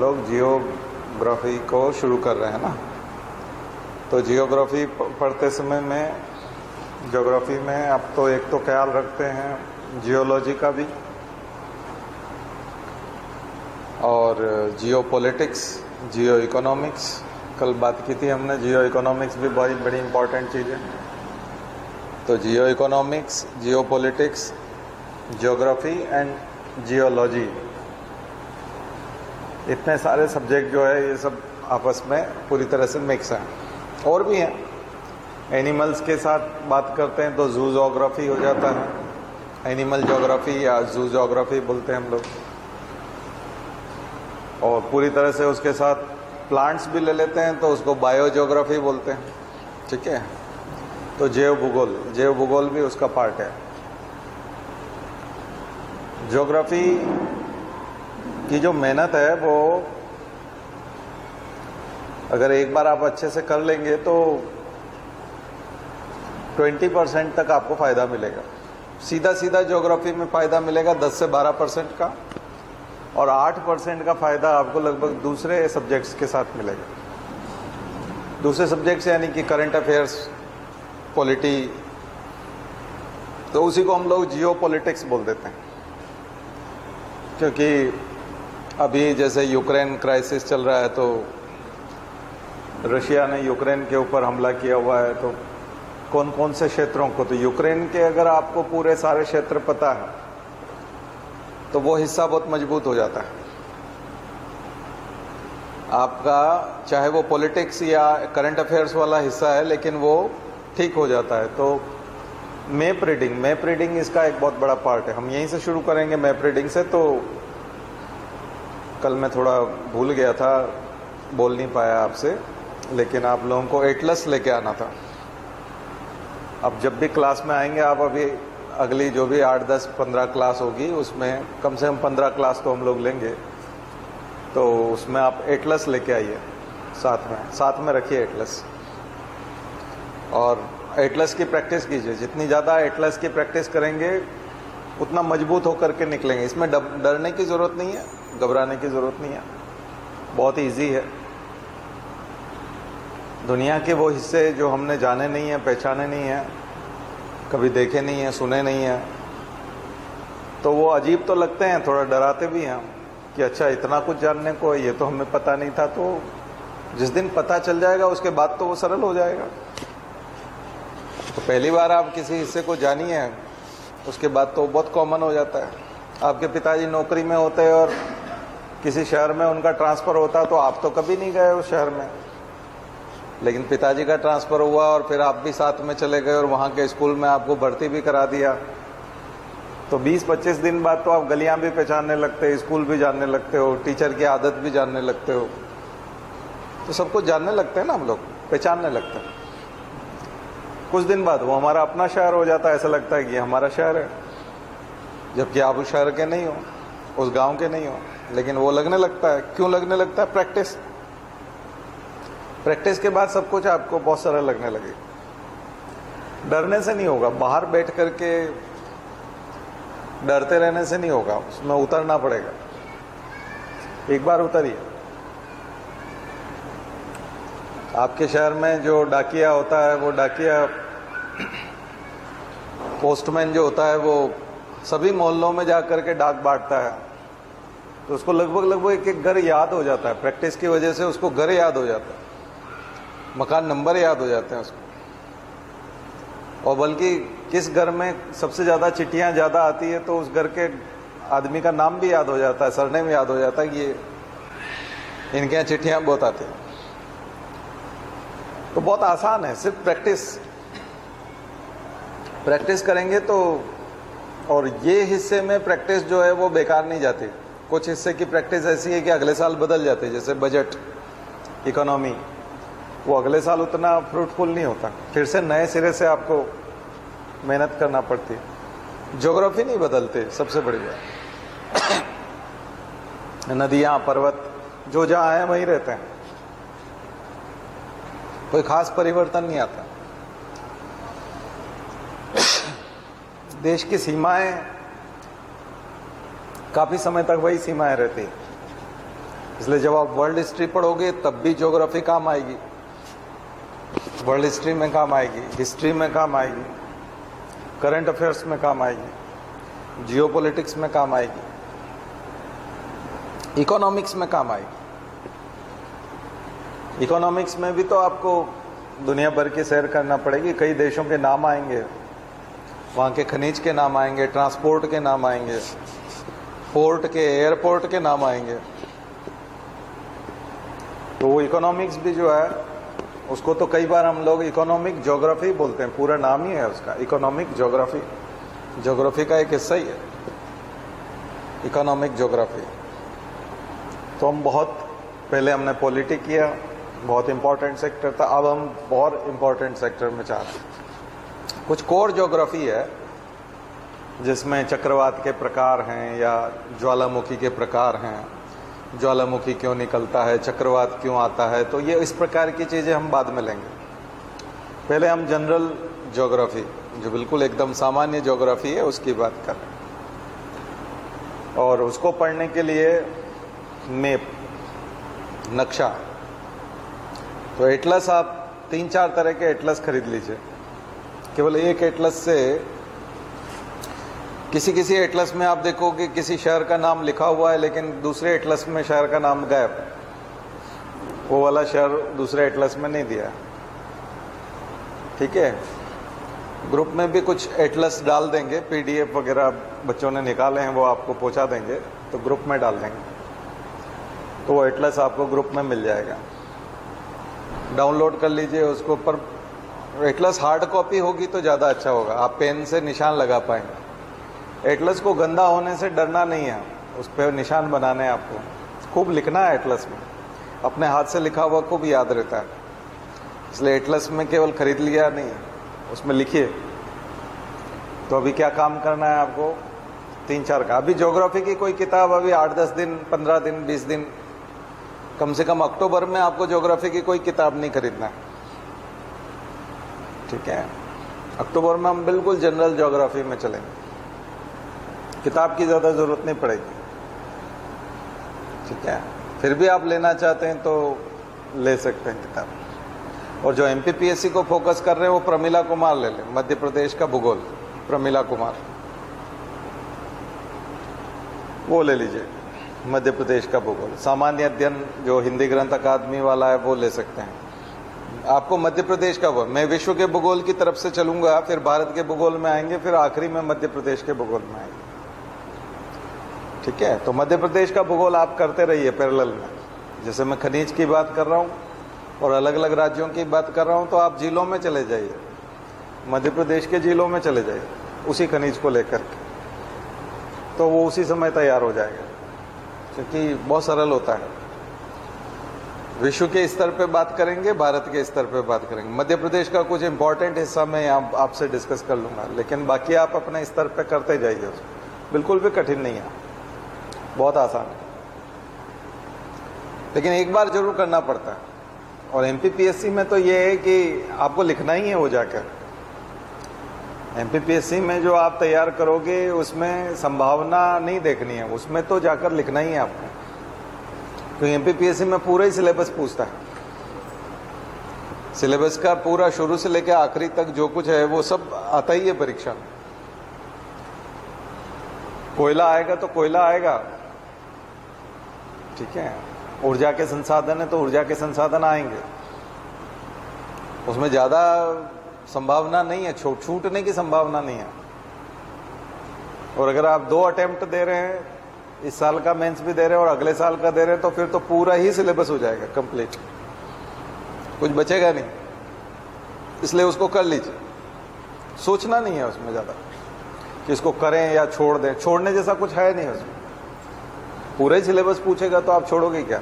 लोग जियोग्राफी को शुरू कर रहे हैं ना। तो जियोग्राफी पढ़ते समय में, ज्योग्राफी में आप तो एक तो ख्याल रखते हैं जियोलॉजी का भी, और जियोपॉलिटिक्स, जियो इकोनॉमिक्स। कल बात की थी हमने, जियो इकोनॉमिक्स भी बहुत बड़ी इंपॉर्टेंट चीज़ है। तो जियो economics, geopolitics, geography and geology, इतने सारे सब्जेक्ट जो है ये सब आपस में पूरी तरह से मिक्स हैं। और भी हैं, एनिमल्स के साथ बात करते हैं तो जू जोग्राफी हो जाता है, एनिमल जोग्राफी या जू जोग्राफी बोलते हैं हम लोग। और पूरी तरह से उसके साथ प्लांट्स भी ले लेते हैं तो उसको बायो जोग्राफी बोलते हैं, ठीक है। तो जैव भूगोल, जैव भूगोल भी उसका पार्ट है। ज्योग्राफी की जो मेहनत है वो अगर एक बार आप अच्छे से कर लेंगे तो 20% तक आपको फायदा मिलेगा। सीधा सीधा ज्योग्राफी में फायदा मिलेगा 10 से 12% का, और 8% का फायदा आपको लगभग दूसरे सब्जेक्ट्स के साथ मिलेगा। दूसरे सब्जेक्ट्स यानी कि करंट अफेयर्स, पॉलिटी, तो उसी को हम लोग जियो पॉलिटिक्स बोल देते हैं। क्योंकि अभी जैसे यूक्रेन क्राइसिस चल रहा है, तो रशिया ने यूक्रेन के ऊपर हमला किया हुआ है, तो कौन कौन से क्षेत्रों को, तो यूक्रेन के अगर आपको पूरे सारे क्षेत्र पता है तो वो हिस्सा बहुत मजबूत हो जाता है आपका, चाहे वो पॉलिटिक्स या करंट अफेयर्स वाला हिस्सा है, लेकिन वो ठीक हो जाता है। तो मैप रीडिंग, मैप रीडिंग इसका एक बहुत बड़ा पार्ट है। हम यहीं से शुरू करेंगे मैप रीडिंग से। तो कल मैं थोड़ा भूल गया था, बोल नहीं पाया आपसे, लेकिन आप लोगों को एटलस लेके आना था। अब जब भी क्लास में आएंगे आप, अभी अगली जो भी 8, 10, 15 क्लास होगी उसमें कम से कम 15 क्लास तो हम लोग लेंगे, तो उसमें आप एटलस लेके आइए साथ में रखिए एटलस, और एटलस की प्रैक्टिस कीजिए। जितनी ज़्यादा एटलस की प्रैक्टिस करेंगे उतना मजबूत होकर के निकलेंगे। इसमें डरने की ज़रूरत नहीं है, घबराने की ज़रूरत नहीं है, बहुत इजी है। दुनिया के वो हिस्से जो हमने जाने नहीं है, पहचाने नहीं है, कभी देखे नहीं है, सुने नहीं है, तो वो अजीब तो लगते हैं, थोड़ा डराते भी हैं कि अच्छा इतना कुछ जानने को, ये तो हमें पता नहीं था। तो जिस दिन पता चल जाएगा उसके बाद तो वो सरल हो जाएगा। तो पहली बार आप किसी हिस्से को जानिए, उसके बाद तो बहुत कॉमन हो जाता है। आपके पिताजी नौकरी में होते हैं और किसी शहर में उनका ट्रांसफ़र होता, तो आप तो कभी नहीं गए उस शहर में, लेकिन पिताजी का ट्रांसफ़र हुआ और फिर आप भी साथ में चले गए और वहाँ के स्कूल में आपको भर्ती भी करा दिया। तो 20-25 दिन बाद तो आप गलियाँ भी पहचानने लगते हो, स्कूल भी जानने लगते हो, टीचर की आदत भी जानने लगते हो। तो सब कुछ जानने लगते हैं ना हम लोग, पहचानने लगते हैं। कुछ दिन बाद वो हमारा अपना शहर हो जाता है, ऐसा लगता है कि हमारा शहर है, जबकि आप उस शहर के नहीं हो, उस गांव के नहीं हो, लेकिन वो लगने लगता है। क्यों लगने लगता है? प्रैक्टिस के बाद सब कुछ आपको बहुत सरल लगने लगे। डरने से नहीं होगा, बाहर बैठ करके डरते रहने से नहीं होगा, उसमें उतरना पड़ेगा। एक बार उतरिए। आपके शहर में जो डाकिया होता है, वो डाकिया पोस्टमैन जो होता है, वो सभी मोहल्लों में जा करके डाक बांटता है, तो उसको लगभग एक एक घर याद हो जाता है। प्रैक्टिस की वजह से उसको घर याद हो जाता है, मकान नंबर याद हो जाते हैं उसको, और बल्कि किस घर में सबसे ज़्यादा चिट्ठियाँ ज़्यादा आती है तो उस घर के आदमी का नाम भी याद हो जाता है, सरनेम याद हो जाता है कि ये इनके यहाँ चिट्ठियाँ बहुत आती हैं। तो बहुत आसान है, सिर्फ प्रैक्टिस करेंगे तो। और ये हिस्से में प्रैक्टिस जो है वो बेकार नहीं जाती। कुछ हिस्से की प्रैक्टिस ऐसी है कि अगले साल बदल जाती है, जैसे बजट, इकोनॉमी, वो अगले साल उतना फ्रूटफुल नहीं होता, फिर से नए सिरे से आपको मेहनत करना पड़ती है। ज्योग्राफी नहीं बदलते, सबसे बड़ी बात। नदियाँ, पर्वत जो जहाँ हैं वहीं रहते हैं, कोई खास परिवर्तन नहीं आता। देश की सीमाएं काफी समय तक वही सीमाएं रहती। इसलिए जब आप वर्ल्ड हिस्ट्री पढ़ोगे तब भी ज्योग्राफी काम आएगी, वर्ल्ड हिस्ट्री में काम आएगी, हिस्ट्री में काम आएगी, करंट अफेयर्स में काम आएगी, जियोपॉलिटिक्स में काम आएगी, इकोनॉमिक्स में काम आएगी। इकोनॉमिक्स में भी तो आपको दुनिया भर की सैर करना पड़ेगी, कई देशों के नाम आएंगे, वहाँ के खनिज के नाम आएंगे, ट्रांसपोर्ट के नाम आएंगे, पोर्ट के, एयरपोर्ट के नाम आएंगे। तो वो इकोनॉमिक्स भी जो है उसको तो कई बार हम लोग इकोनॉमिक ज्योग्राफी बोलते हैं, पूरा नाम ही है उसका इकोनॉमिक ज्योग्राफी, ज्योग्राफी का एक हिस्सा ही है इकोनॉमिक ज्योग्राफी। तो हम बहुत पहले हमने पॉलिटी किया, बहुत इंपॉर्टेंट सेक्टर था, अब हम बहुत इंपॉर्टेंट सेक्टर में जा रहे हैं। कुछ कोर ज्योग्राफी है जिसमें चक्रवात के प्रकार हैं या ज्वालामुखी के प्रकार हैं, ज्वालामुखी क्यों निकलता है, चक्रवात क्यों आता है, तो ये इस प्रकार की चीज़ें हम बाद में लेंगे। पहले हम जनरल ज्योग्राफी, जो बिल्कुल एकदम सामान्य ज्योग्राफी है, उसकी बात कर रहे हैं। और उसको पढ़ने के लिए मैप, नक्शा, तो एटलस आप 3-4 तरह के एटलस खरीद लीजिए। केवल एक एटलस से, किसी एटलस में आप देखोगे किसी शहर का नाम लिखा हुआ है लेकिन दूसरे एटलस में शहर का नाम गायब, वो वाला शहर दूसरे एटलस में नहीं दिया। ठीक है, ग्रुप में भी कुछ एटलस डाल देंगे, पीडीएफ वगैरह बच्चों ने निकाले हैं, वो आपको पहुंचा देंगे, तो ग्रुप में डाल देंगे, तो वो एटलस आपको ग्रुप में मिल जाएगा, डाउनलोड कर लीजिए उसको। पर एटलस हार्ड कॉपी होगी तो ज़्यादा अच्छा होगा, आप पेन से निशान लगा पाएंगे। एटलस को गंदा होने से डरना नहीं है, उस पर निशान बनाने हैं आपको, खूब लिखना है एटलस में, अपने हाथ से लिखा हुआ खूब याद रहता है। इसलिए एटलस में केवल खरीद लिया नहीं, उसमें लिखिए। तो अभी क्या काम करना है आपको, 3-4 का। अभी ज्योग्राफी की कोई किताब अभी 8-10 दिन, 15 दिन, 20 दिन, कम से कम अक्टूबर में आपको ज्योग्राफी की कोई किताब नहीं खरीदना है। ठीक है, अक्टूबर में हम बिल्कुल जनरल ज्योग्राफी में चलेंगे, किताब की ज़्यादा ज़रूरत नहीं पड़ेगी। ठीक है, फिर भी आप लेना चाहते हैं तो ले सकते हैं किताब। और जो एमपीपीएससी को फोकस कर रहे हैं वो प्रमिला कुमार ले लें, मध्य प्रदेश का भूगोल, प्रमिला कुमार, वो ले लीजिए, मध्य प्रदेश का भूगोल। सामान्य अध्ययन जो हिंदी ग्रंथ अकादमी वाला है वो ले सकते हैं। आपको मध्य प्रदेश का भूगोल, मैं विश्व के भूगोल की तरफ से चलूंगा, फिर भारत के भूगोल में आएंगे, फिर आखिरी में मध्य प्रदेश के भूगोल में आएंगे। ठीक है, तो मध्य प्रदेश का भूगोल आप करते रहिए पैरेलल में। जैसे मैं खनिज की बात कर रहा हूँ और अलग अलग राज्यों की बात कर रहा हूँ, तो आप जिलों में चले जाइए, मध्य प्रदेश के जिलों में चले जाइए उसी खनिज को लेकर के, तो वो उसी समय तैयार हो जाएगा, क्योंकि बहुत सरल होता है। विश्व के स्तर पे बात करेंगे, भारत के स्तर पे बात करेंगे। मध्य प्रदेश का कुछ इंपॉर्टेंट हिस्सा मैं आपसे डिस्कस कर लूँगा, लेकिन बाकी आप अपने स्तर पे करते जाइए उसको, बिल्कुल भी कठिन नहीं है, बहुत आसान है, लेकिन एक बार जरूर करना पड़ता है। और एमपीपीएससी में तो ये है कि आपको लिखना ही है वो जाकर। एमपीपीएससी में जो आप तैयार करोगे उसमें संभावना नहीं देखनी है, उसमें तो जाकर लिखना ही है आपको, क्योंकि एमपीपीएससी में पूरा ही सिलेबस पूछता है। सिलेबस का पूरा शुरू से लेकर आखिरी तक जो कुछ है वो सब आता ही है परीक्षा में। कोयला आएगा तो कोयला आएगा, ठीक है, ऊर्जा के संसाधन है तो ऊर्जा के संसाधन आएंगे, उसमें ज्यादा संभावना नहीं है, छूटने की संभावना नहीं है। और अगर आप 2 अटेम्प्ट दे रहे हैं, इस साल का मेंस भी दे रहे हैं और अगले साल का दे रहे हैं, तो फिर तो पूरा ही सिलेबस हो जाएगा कंप्लीट, कुछ बचेगा नहीं। इसलिए उसको कर लीजिए, सोचना नहीं है उसमें ज्यादा कि इसको करें या छोड़ दें, छोड़ने जैसा कुछ है नहीं उसमें। पूरा ही सिलेबस पूछेगा तो आप छोड़ोगे क्या।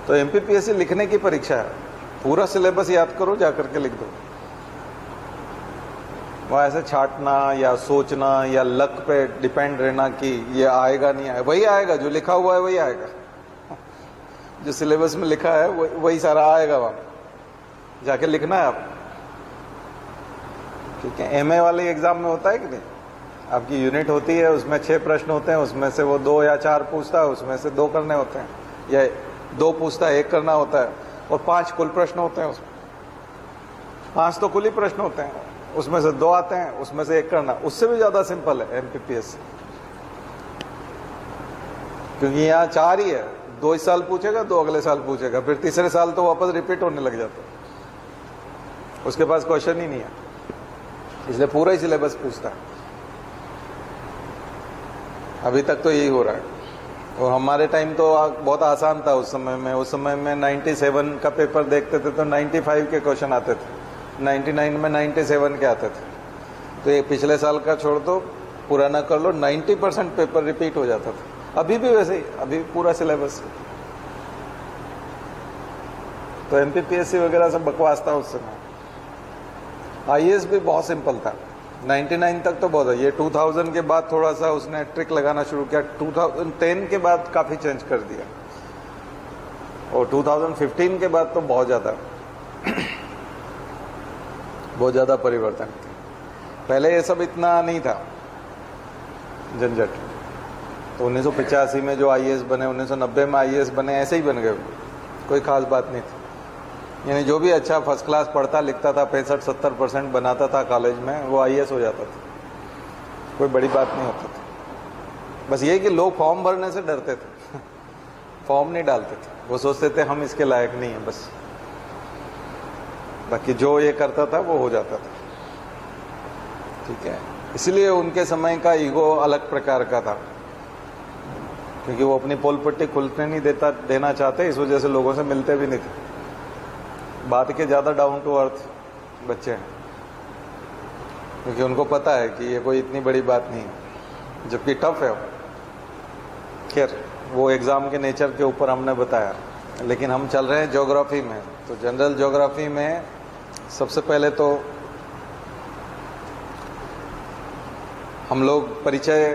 तो एमपीपीएससी लिखने की परीक्षा है, पूरा सिलेबस याद करो, जाकर के लिख दो। वह ऐसे छाटना या सोचना या लक पे डिपेंड रहना कि ये आएगा नहीं आएगा, वही आएगा जो लिखा हुआ है, वही आएगा जो सिलेबस में लिखा है वही सारा आएगा, वहां जाके लिखना है आप। ठीक है, एमए वाले एग्जाम में होता है कि नहीं, आपकी यूनिट होती है, उसमें 6 प्रश्न होते हैं, उसमें से वो 2 या 4 पूछता है, उसमें से 2 करने होते हैं, या 2 पूछता है 1 करना होता है, और 5 कुल प्रश्न होते हैं उसमें। 5 तो कुल ही प्रश्न होते हैं, उसमें से 2 आते हैं, उसमें से 1 करना। उससे भी ज्यादा सिंपल है MPPS, क्योंकि यहाँ 4 ही है। 2 इस साल पूछेगा, 2 अगले साल पूछेगा, फिर तीसरे साल तो वापस रिपीट होने लग जाता है, उसके पास क्वेश्चन ही नहीं है, इसलिए पूरा ही सिलेबस पूछता है। अभी तक तो यही हो रहा है। और हमारे टाइम तो बहुत आसान था उस समय में। उस समय में 97 का पेपर देखते थे तो 95 के क्वेश्चन आते थे, 99 में 97 के आते थे। तो ये पिछले साल का छोड़ दो, पुराना कर लो, 90% पेपर रिपीट हो जाता था। अभी भी वैसे ही, अभी पूरा सिलेबस। तो MPPSC वगैरह सब बकवास था उस समय। IAS भी बहुत सिंपल था, 99 तक तो बहुत है। ये 2000 के बाद थोड़ा सा उसने ट्रिक लगाना शुरू किया, 2010 के बाद काफी चेंज कर दिया, और 2015 के बाद तो बहुत ज्यादा परिवर्तन। पहले ये सब इतना नहीं था झंझट। तो 1985 में जो IAS बने, 1990 में IAS बने, ऐसे ही बन गए, कोई खास बात नहीं थी। यानी जो भी अच्छा फर्स्ट क्लास पढ़ता लिखता था, 65-70% बनाता था कॉलेज में, वो IAS हो जाता था, कोई बड़ी बात नहीं होती थी। बस ये कि लोग फॉर्म भरने से डरते थे फॉर्म नहीं डालते थे, वो सोचते थे हम इसके लायक नहीं है बस। बाकी जो ये करता था वो हो जाता था, ठीक है। इसलिए उनके समय का ईगो अलग प्रकार का था, क्योंकि वो अपनी पोल पट्टी खुलने नहीं देना चाहते, इस वजह से लोगों से मिलते भी नहीं थे। बात के ज्यादा डाउन टू अर्थ बच्चे हैं, क्योंकि उनको पता है कि ये कोई इतनी बड़ी बात नहीं है, जबकि टफ है। खैर, वो एग्जाम के नेचर के ऊपर हमने बताया, लेकिन हम चल रहे हैं ज्योग्राफी में। तो जनरल ज्योग्राफी में सबसे पहले तो हम लोग परिचय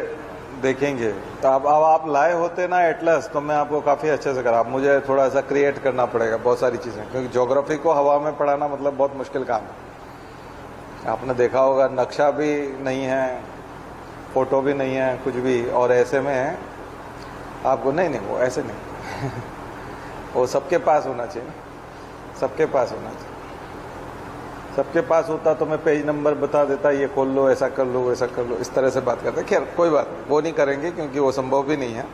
देखेंगे। तो अब आप लाए होते ना एटलस, तो मैं आपको काफी अच्छे से करा। मुझे थोड़ा सा क्रिएट करना पड़ेगा बहुत सारी चीजें, क्योंकि ज्योग्राफी को हवा में पढ़ाना मतलब बहुत मुश्किल काम है। आपने देखा होगा, नक्शा भी नहीं है, फोटो भी नहीं है, कुछ भी, और ऐसे में आपको नहीं वो ऐसे नहीं वो सबके पास होना चाहिए, सबके पास होना चाहिए। सबके पास होता तो मैं पेज नंबर बता देता, ये खोल लो, ऐसा कर लो, वैसा कर लो, इस तरह से बात करते। खैर कोई बात नहीं, वो नहीं करेंगे, क्योंकि वो संभव भी नहीं है।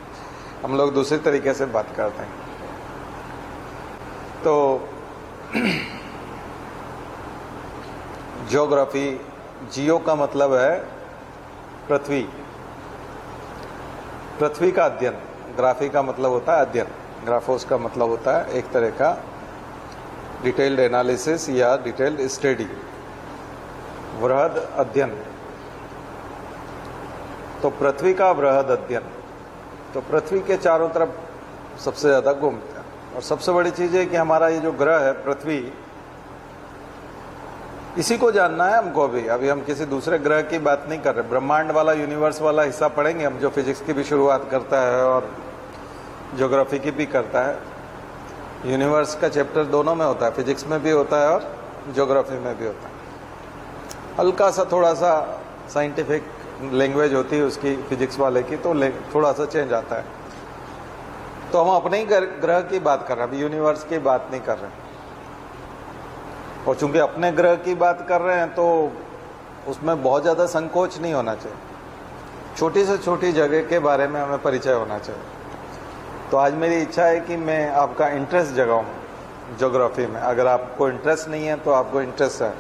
हम लोग दूसरे तरीके से बात करते हैं। तो ज्योग्राफी, जियो का मतलब है पृथ्वी, पृथ्वी का अध्ययन। ग्राफी का मतलब होता है अध्ययन, ग्राफोस का मतलब होता है एक तरह का डिटेल्ड एनालिसिस या डिटेल्ड स्टडी, वृहद अध्ययन। तो पृथ्वी का वृहद अध्ययन, तो पृथ्वी के चारों तरफ सबसे ज्यादा घूमते हैं। और सबसे बड़ी चीज है कि हमारा ये जो ग्रह है पृथ्वी, इसी को जानना है हमको। अभी हम किसी दूसरे ग्रह की बात नहीं कर रहे। ब्रह्मांड वाला, यूनिवर्स वाला हिस्सा पढ़ेंगे हम, जो फिजिक्स की भी शुरुआत करता है और ज्योग्राफी की भी करता है। यूनिवर्स का चैप्टर दोनों में होता है, फिजिक्स में भी होता है और ज्योग्राफी में भी होता है। हल्का सा थोड़ा सा साइंटिफिक लैंग्वेज होती है उसकी, फिजिक्स वाले की, तो थोड़ा सा चेंज आता है। तो हम अपने ही ग्रह की बात कर रहे हैं, अभी यूनिवर्स की बात नहीं कर रहे। और चूंकि अपने ग्रह की बात कर रहे हैं तो उसमें बहुत ज्यादा संकोच नहीं होना चाहिए। छोटी से छोटी जगह के बारे में हमें परिचय होना चाहिए। तो आज मेरी इच्छा है कि मैं आपका इंटरेस्ट जगाऊं ज्योग्राफी में। अगर आपको इंटरेस्ट नहीं है तो आपको इंटरेस्ट है,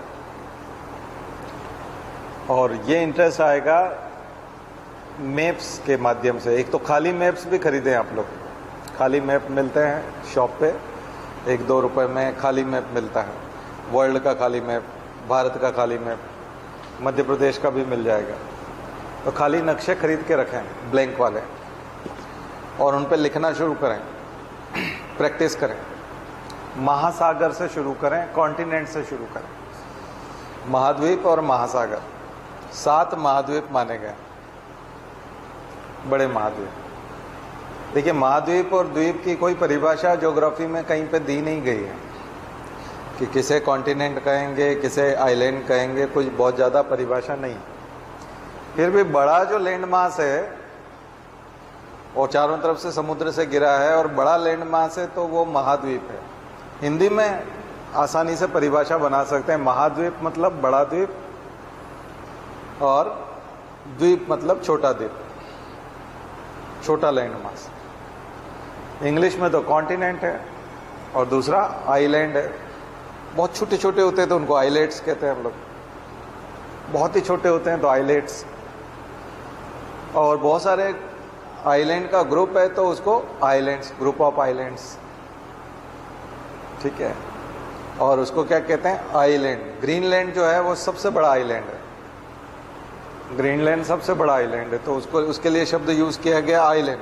और ये इंटरेस्ट आएगा मैप्स के माध्यम से। एक तो खाली मैप्स भी खरीदें आप लोग, खाली मैप मिलते हैं शॉप पे, 1-2 रुपए में खाली मैप मिलता है। वर्ल्ड का खाली मैप, भारत का खाली मैप, मध्य प्रदेश का भी मिल जाएगा। तो खाली नक्शे खरीद के रखें, ब्लैंक वाले, और उन पर लिखना शुरू करें, प्रैक्टिस करें। महासागर से शुरू करें, कॉन्टिनेंट से शुरू करें। महाद्वीप और महासागर, 7 महाद्वीप माने गए, बड़े महाद्वीप। देखिए, महाद्वीप और द्वीप की कोई परिभाषा ज्योग्राफी में कहीं पे दी नहीं गई है कि किसे कॉन्टिनेंट कहेंगे, किसे आइलैंड कहेंगे, कुछ बहुत ज़्यादा परिभाषा नहीं। फिर भी बड़ा जो लैंड मास है और चारों तरफ से समुद्र से घिरा है और बड़ा लैंड मास है, तो वो महाद्वीप है। हिंदी में आसानी से परिभाषा बना सकते हैं, महाद्वीप मतलब बड़ा द्वीप और द्वीप मतलब छोटा द्वीप, छोटा लैंड मास। इंग्लिश में तो कॉन्टिनेंट है और दूसरा आइलैंड है। बहुत छोटे छोटे होते हैं तो उनको आइलैंड्स कहते हैं हम लोग, बहुत ही छोटे होते हैं तो आइलैंड्स। और बहुत सारे आइलैंड का ग्रुप है तो उसको आइलैंड्स, ग्रुप ऑफ आइलैंड्स, ठीक है। और उसको क्या कहते हैं, आइलैंड। ग्रीनलैंड जो है वो सबसे बड़ा आइलैंड है, ग्रीनलैंड सबसे बड़ा आइलैंड है, तो उसको उसके लिए शब्द यूज किया गया आइलैंड।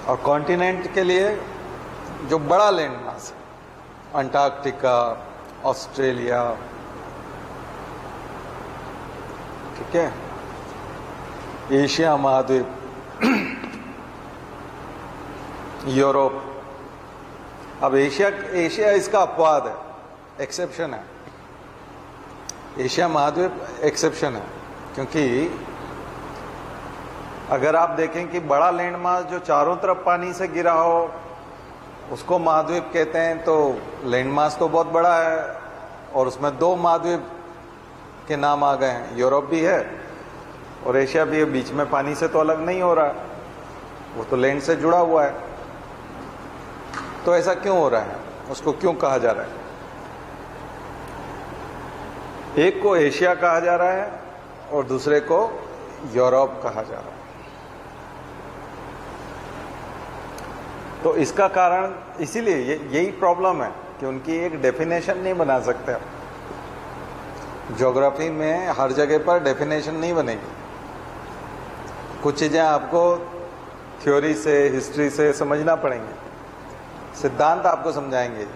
और कॉन्टिनेंट के लिए जो बड़ा लैंड मास है, अंटार्कटिका, ऑस्ट्रेलिया, ठीक है, एशिया महाद्वीप, यूरोप। अब एशिया इसका अपवाद है, एक्सेप्शन है। एशिया महाद्वीप एक्सेप्शन है, क्योंकि अगर आप देखें कि बड़ा लैंड मास जो चारों तरफ पानी से घिरा हो उसको महाद्वीप कहते हैं, तो लैंड मास तो बहुत बड़ा है और उसमें दो महाद्वीप के नाम आ गए हैं, यूरोप भी है और एशिया भी है। बीच में पानी से तो अलग नहीं हो रहा है, वो तो लैंड से जुड़ा हुआ है। तो ऐसा क्यों हो रहा है, उसको क्यों कहा जा रहा है? एक को एशिया कहा जा रहा है और दूसरे को यूरोप कहा जा रहा है। तो इसका कारण इसीलिए यही प्रॉब्लम है कि उनकी एक डेफिनेशन नहीं बना सकते। ज्योग्राफी में हर जगह पर डेफिनेशन नहीं बनेगी। कुछ चीजें आपको थ्योरी से, हिस्ट्री से समझना पड़ेंगे, सिद्धांत आपको समझाएंगे।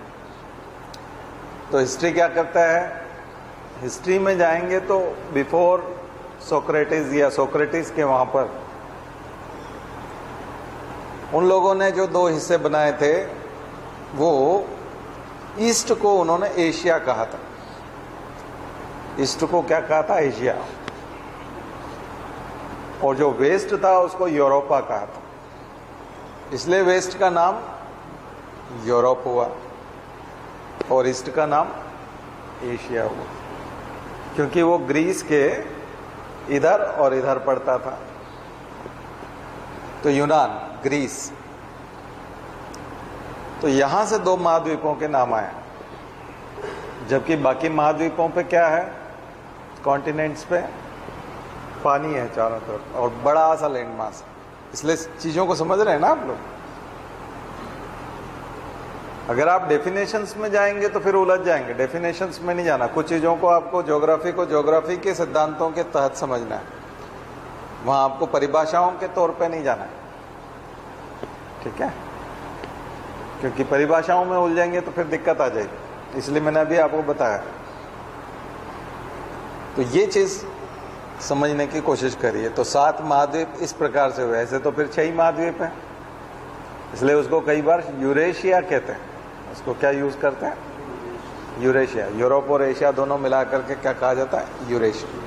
तो हिस्ट्री क्या करता है, हिस्ट्री में जाएंगे तो बिफोर सोक्रेटिस या सोक्रेटिस के वहां पर उन लोगों ने जो दो हिस्से बनाए थे, वो ईस्ट को उन्होंने एशिया कहा था। ईस्ट को क्या कहा था, एशिया। और जो वेस्ट था उसको यूरोपा कहा था, इसलिए वेस्ट का नाम यूरोप हुआ और ईस्ट का नाम एशिया हुआ, क्योंकि वो ग्रीस के इधर और इधर पड़ता था। तो यूनान, ग्रीस, तो यहां से दो महाद्वीपों के नाम आए, जबकि बाकी महाद्वीपों पे क्या है, कॉन्टिनेंट्स पे पानी है चारों तरफ और बड़ा सा लैंड मास। इसलिए चीजों को समझ रहे हैं ना आप लोग। अगर आप डेफिनेशंस में जाएंगे तो फिर उलझ जाएंगे, डेफिनेशंस में नहीं जाना। कुछ चीजों को आपको ज्योग्राफी के सिद्धांतों के तहत समझना है, वहां आपको परिभाषाओं के तौर पे नहीं जाना है, ठीक है, क्योंकि परिभाषाओं में उलझेंगे तो फिर दिक्कत आ जाएगी। इसलिए मैंने अभी आपको बताया। तो ये चीज समझने की कोशिश करिए। तो 7 महाद्वीप इस प्रकार से हुए, ऐसे तो फिर 6 महाद्वीप हैं, इसलिए उसको कई बार यूरेशिया कहते हैं। उसको क्या यूज करते हैं, यूरेशिया। यूरोप और एशिया दोनों मिला करके क्या कहा जाता है, यूरेशिया।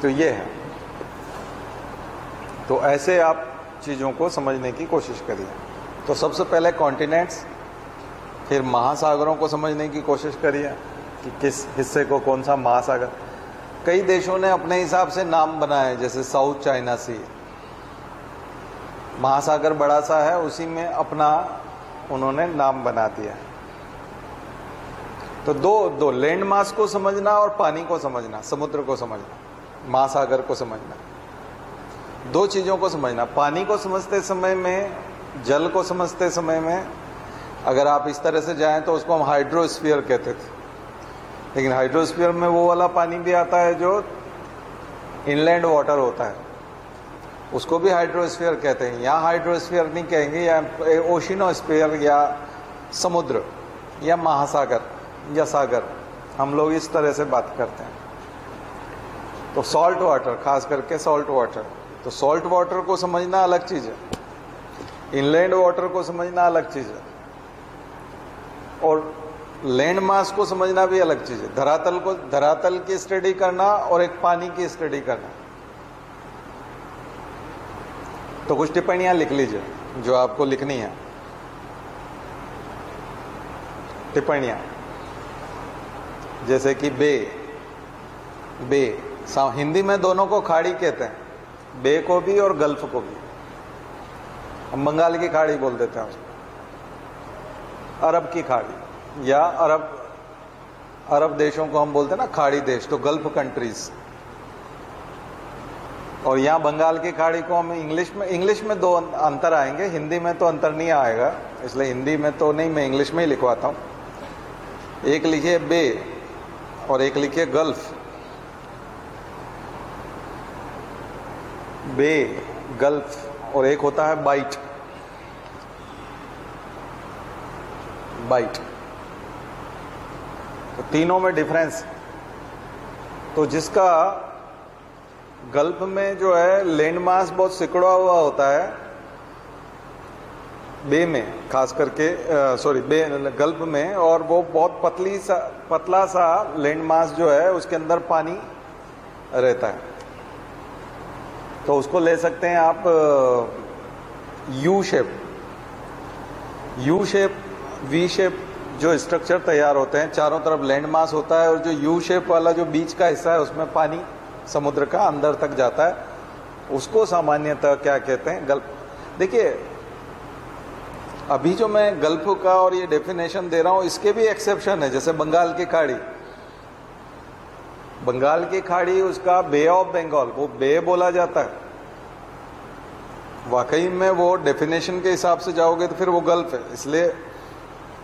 तो ये है। तो ऐसे आप चीजों को समझने की कोशिश करिए। तो सबसे पहले कॉन्टिनेंट्स, फिर महासागरों को समझने की कोशिश करिए कि किस हिस्से को कौन सा महासागर। कई देशों ने अपने हिसाब से नाम बनाए, जैसे साउथ चाइना सी, महासागर बड़ा सा है, उसी में अपना उन्होंने नाम बना दिया। तो दो लैंड मास को समझना और पानी को समझना, समुद्र को समझना, महासागर को समझना, दो चीजों को समझना। पानी को समझते समय में, जल को समझते समय में अगर आप इस तरह से जाएं तो उसको हम हाइड्रोस्फीयर कहते थे, लेकिन हाइड्रोस्फीयर में वो वाला पानी भी आता है जो इनलैंड वाटर होता है, उसको भी हाइड्रोस्फीयर कहते हैं। यहाँ हाइड्रोस्फीयर नहीं कहेंगे, या ओशिनोस्फीयर या समुद्र या महासागर या सागर, हम लोग इस तरह से बात करते हैं। तो सॉल्ट वाटर, खास करके सॉल्ट वाटर, तो सॉल्ट वाटर को समझना अलग चीज है, इनलैंड वाटर को समझना अलग चीज है। और लैंड मास को समझना भी अलग चीज है। धरातल की स्टडी करना और एक पानी की स्टडी करना। तो कुछ टिप्पणियां लिख लीजिए जो आपको लिखनी है। टिप्पणियां जैसे कि बे हिंदी में दोनों को खाड़ी कहते हैं, बे को भी और गल्फ को भी। हम बंगाल की खाड़ी बोल देते हैं उसको, अरब की खाड़ी, या अरब देशों को हम बोलते हैं ना खाड़ी देश, तो गल्फ कंट्रीज। और यहाँ बंगाल की खाड़ी को हम इंग्लिश में दो अंतर आएंगे, हिंदी में तो अंतर नहीं आएगा, इसलिए हिंदी में तो नहीं, मैं इंग्लिश में ही लिखवाता हूँ। एक लिखिए बे और एक लिखिए गल्फ। बे, गल्फ, और एक होता है बाइट। तो तीनों में डिफरेंस। तो जिसका गल्फ में जो है लैंड मास बहुत सिकुड़ा हुआ होता है, बे में खास करके गल्फ में, और वो बहुत पतला सा लैंड मास जो है उसके अंदर पानी रहता है। तो उसको ले सकते हैं आप यू शेप, वी शेप जो स्ट्रक्चर तैयार होते हैं, चारों तरफ लैंड मास होता है, और जो यू शेप वाला जो बीच का हिस्सा है उसमें पानी समुद्र का अंदर तक जाता है, उसको सामान्यतः क्या कहते हैं, गल्फ। देखिए अभी जो मैं गल्फ का और ये डेफिनेशन दे रहा हूं, इसके भी एक्सेप्शन है। जैसे बंगाल की खाड़ी उसका बे ऑफ बंगाल, वो बे बोला जाता है। वाकई में वो डेफिनेशन के हिसाब से जाओगे तो फिर वो गल्फ है। इसलिए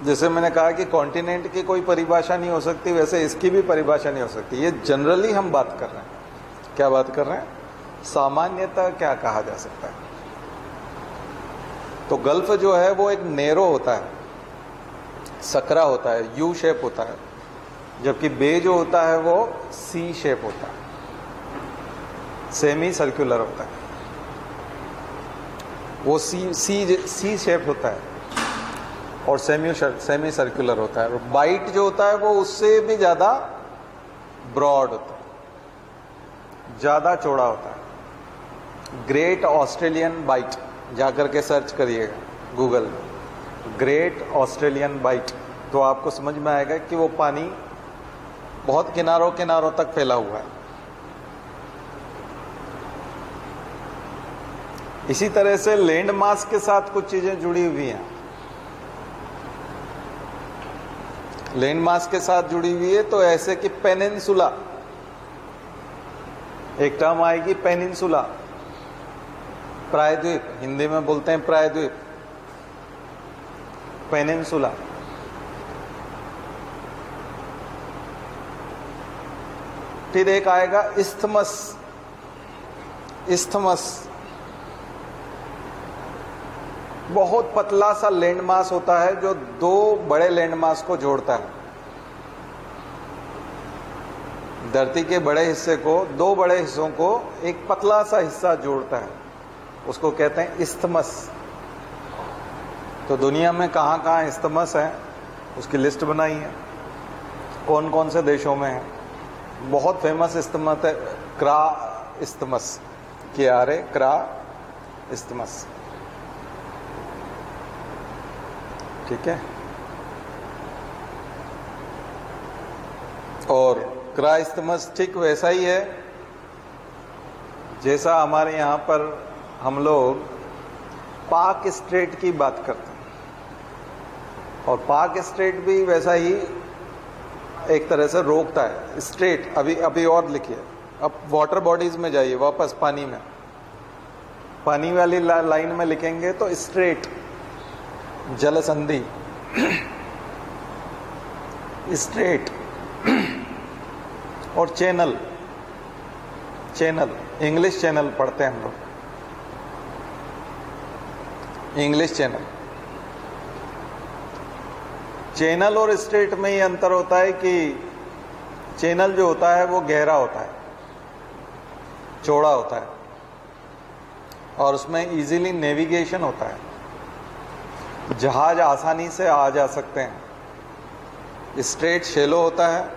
जैसे मैंने कहा कि कॉन्टिनेंट की कोई परिभाषा नहीं हो सकती, वैसे इसकी भी परिभाषा नहीं हो सकती। ये जनरली हम बात कर रहे हैं। क्या बात कर रहे हैं? सामान्यतः क्या कहा जा सकता है। तो गल्फ जो है वो एक नेरो होता है, सकरा होता है, यू शेप होता है, जबकि बे जो होता है वो सी शेप होता है, सेमी सर्कुलर होता है। वो सी शेप होता है और सेमी सर्कुलर होता है। और बाइट जो होता है वो उससे भी ज्यादा ब्रॉड होता है, ज्यादा चौड़ा होता है। ग्रेट ऑस्ट्रेलियन बाइट, जाकर के सर्च करिएगा गूगल में, ग्रेट ऑस्ट्रेलियन बाइट, तो आपको समझ में आएगा कि वो पानी बहुत किनारों तक फैला हुआ है। इसी तरह से लैंड मास के साथ कुछ चीजें जुड़ी हुई हैं। लैंड मास के साथ जुड़ी हुई है तो ऐसे कि पेनिनसुला, एक टर्म आएगी पेनिनसुला, प्रायद्वीप, हिंदी में बोलते हैं प्रायद्वीप, पेनिनसुला। फिर एक आएगा इस्थमस, बहुत पतला सा लैंड मास होता है जो दो बड़े लैंड मास को जोड़ता है। धरती के बड़े हिस्से को, दो बड़े हिस्सों को एक पतला सा हिस्सा जोड़ता है, उसको कहते हैं इस्थमस। तो दुनिया में कहाँ कहाँ इस्थमस है उसकी लिस्ट बनाई है, कौन कौन से देशों में है। बहुत फेमस इस्थमस है क्रा इस्थमस, क्रा इस्थमस, ठीक है। और क्रा इस्थमस ठीक वैसा ही है जैसा हमारे यहाँ पर हम लोग पाक स्ट्रेट की बात करते हैं, और पाक स्ट्रेट भी वैसा ही एक तरह से रोकता है। स्ट्रेट अभी और लिखिए, अब वाटर बॉडीज में जाइए वापस, पानी में, पानी वाली लाइन में लिखेंगे तो स्ट्रेट, जलसंधि, स्ट्रेट, और चैनल, इंग्लिश चैनल पढ़ते हैं हम लोग, इंग्लिश चैनल और स्ट्रेट में ये अंतर होता है कि चैनल जो होता है वो गहरा होता है, चौड़ा होता है, और उसमें इजीली नेविगेशन होता है, जहाज आसानी से आ जा सकते हैं। स्ट्रेट शेलो होता है,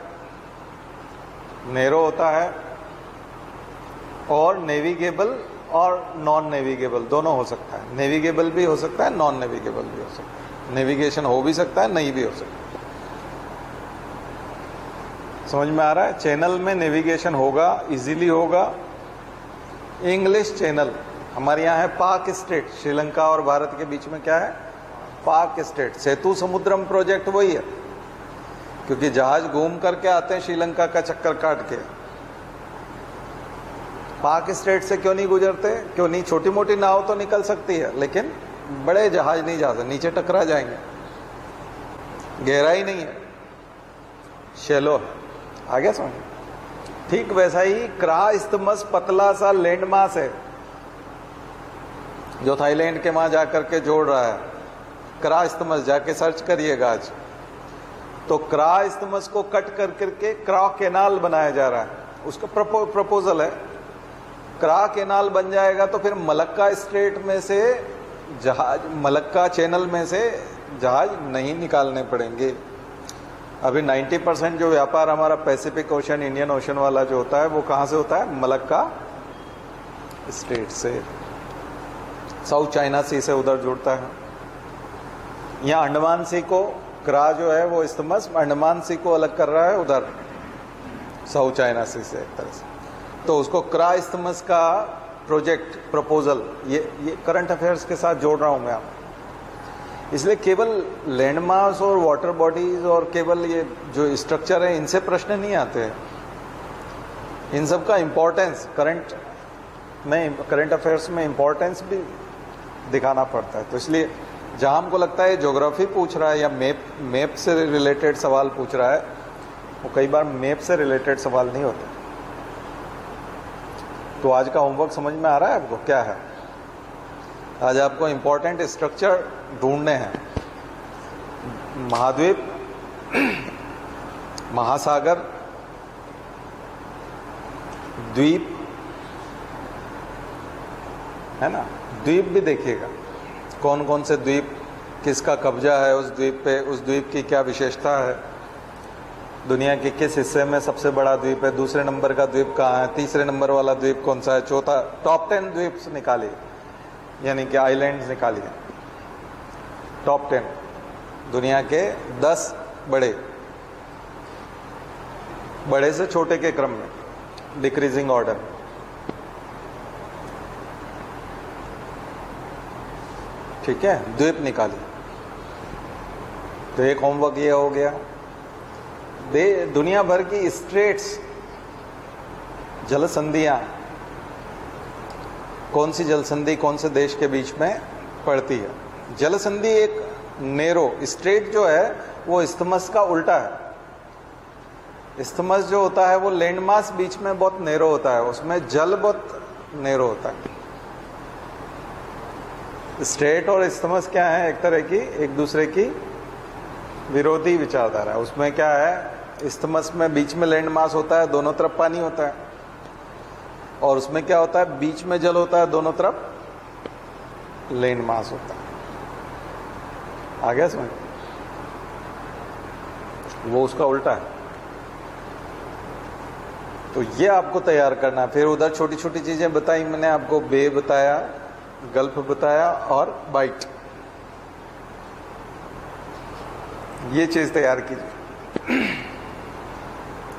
नैरो होता है, और नेविगेबल और नॉन नेविगेबल दोनों हो सकता है। नेविगेबल भी हो सकता है, नॉन नेविगेबल भी हो सकता है। नेविगेशन हो भी सकता है, नहीं भी हो सकता। समझ में आ रहा है? चैनल में नेविगेशन होगा, इजीली होगा। इंग्लिश चैनल हमारे यहाँ है पाक स्ट्रेट, श्रीलंका और भारत के बीच में क्या है? पाक स्ट्रेट। सेतु समुद्रम प्रोजेक्ट वही है, क्योंकि जहाज घूम करके आते हैं श्रीलंका का चक्कर काट के। पाक स्ट्रेट से क्यों नहीं गुजरते? क्यों नहीं? छोटी मोटी नाव तो निकल सकती है, लेकिन बड़े जहाज नहीं जा सकते, नीचे टकरा जाएंगे, गहराई नहीं है, शैलो है। आगे समझ? ठीक वैसा ही क्रा इस्तमस पतला सा लैंडमास है जो थाईलैंड के वहां जाकर के जोड़ रहा है। क्रा इस्तमस जाके सर्च करिएगा आज, तो क्रा इस्तमस को कट कर करके क्रा कैनाल बनाया जा रहा है। उसका प्रपोजल है, क्रा कैनाल बन जाएगा तो फिर मलक्का स्ट्रेट में से जहाज, मलक्का चैनल में से जहाज नहीं निकालने पड़ेंगे। अभी 90% जो व्यापार हमारा पैसिफिक ओशन, इंडियन ओशन वाला जो होता है, वो कहां से होता है? मलक्का स्ट्रेट से, साउथ चाइना सी से उधर जुड़ता है। यहाँ अंडमान सी को क्रा जो है वो इस्तमस अंडमान सी को अलग कर रहा है उधर साउथ चाइना सी से एक तरह से। तो उसको क्रा इस्तमस का प्रोजेक्ट प्रपोजल, ये करंट अफेयर्स के साथ जोड़ रहा हूं मैं आप। इसलिए केवल लैंडमास और वाटर बॉडीज और केवल ये जो स्ट्रक्चर है, इनसे प्रश्न नहीं आते हैं। इन सब का इंपॉर्टेंस करंट अफेयर्स में इंपॉर्टेंस भी दिखाना पड़ता है। तो इसलिए जहां हमको लगता है ज्योग्राफी पूछ रहा है या मैप से रिलेटेड सवाल पूछ रहा है, वो कई बार मैप से रिलेटेड सवाल नहीं होते। तो आज का होमवर्क समझ में आ रहा है आपको? क्या है? आज आपको इंपॉर्टेंट स्ट्रक्चर ढूंढने हैं। महाद्वीप, महासागर, द्वीप, है ना? द्वीप भी देखिएगा, कौन कौन से द्वीप, किसका कब्जा है उस द्वीप पे, उस द्वीप की क्या विशेषता है, दुनिया के किस हिस्से में सबसे बड़ा द्वीप है, दूसरे नंबर का द्वीप कहाँ है, तीसरे नंबर वाला द्वीप कौन सा है, चौथा। टॉप 10 द्वीप निकालिए, यानी कि आइलैंड्स निकालिए। टॉप 10 दुनिया के 10 बड़े से छोटे के क्रम में, डिक्रीजिंग ऑर्डर। ठीक है, द्वीप निकालिए। तो एक होमवर्क ये हो गया। दुनिया भर की स्ट्रेट्स, जल संधियां, कौन सी जल संधि कौन से देश के बीच में पड़ती है? जल संधि एक नेरो, स्ट्रेट जो है वो इस्तमस का उल्टा है। इस्तमस जो होता है वो लैंडमास बीच में बहुत नेरो होता है, उसमें जल बहुत नेरो होता है। स्ट्रेट और इस्तमस क्या है? एक तरह की एक दूसरे की विरोधी विचारधारा है। उसमें क्या है? इस्तमस में बीच में लैंडमास होता है, दोनों तरफ पानी होता है, और उसमें क्या होता है? बीच में जल होता है, दोनों तरफ लैंडमास होता है। आ गया समझ? वो उसका उल्टा है। तो ये आपको तैयार करना है। फिर उधर छोटी छोटी चीजें बताई मैंने आपको, बे बताया, गल्फ बताया और बाइट। ये चीज तैयार कीजिए।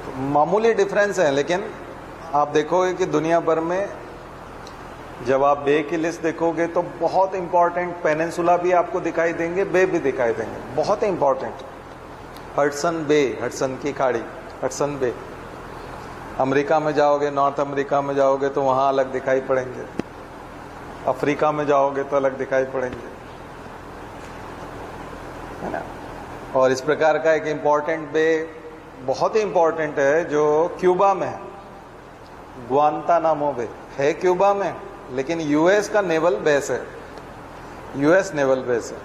तो मामूली डिफरेंस है, लेकिन आप देखोगे कि दुनिया भर में जब आप बे की लिस्ट देखोगे तो बहुत इंपॉर्टेंट पेनिनसुला भी आपको दिखाई देंगे, बे भी दिखाई देंगे, बहुत इंपॉर्टेंट। हडसन बे, हडसन की खाड़ी, हडसन बे। अमेरिका में जाओगे, नॉर्थ अमेरिका में जाओगे तो वहां अलग दिखाई पड़ेंगे, अफ्रीका में जाओगे तो अलग दिखाई पड़ेंगे, है ना? और इस प्रकार का एक इंपॉर्टेंट बे बहुत ही इंपॉर्टेंट है जो क्यूबा में है, ग्वांतानामो बे है क्यूबा में, लेकिन यूएस का नेवल बेस है, यूएस नेवल बेस है।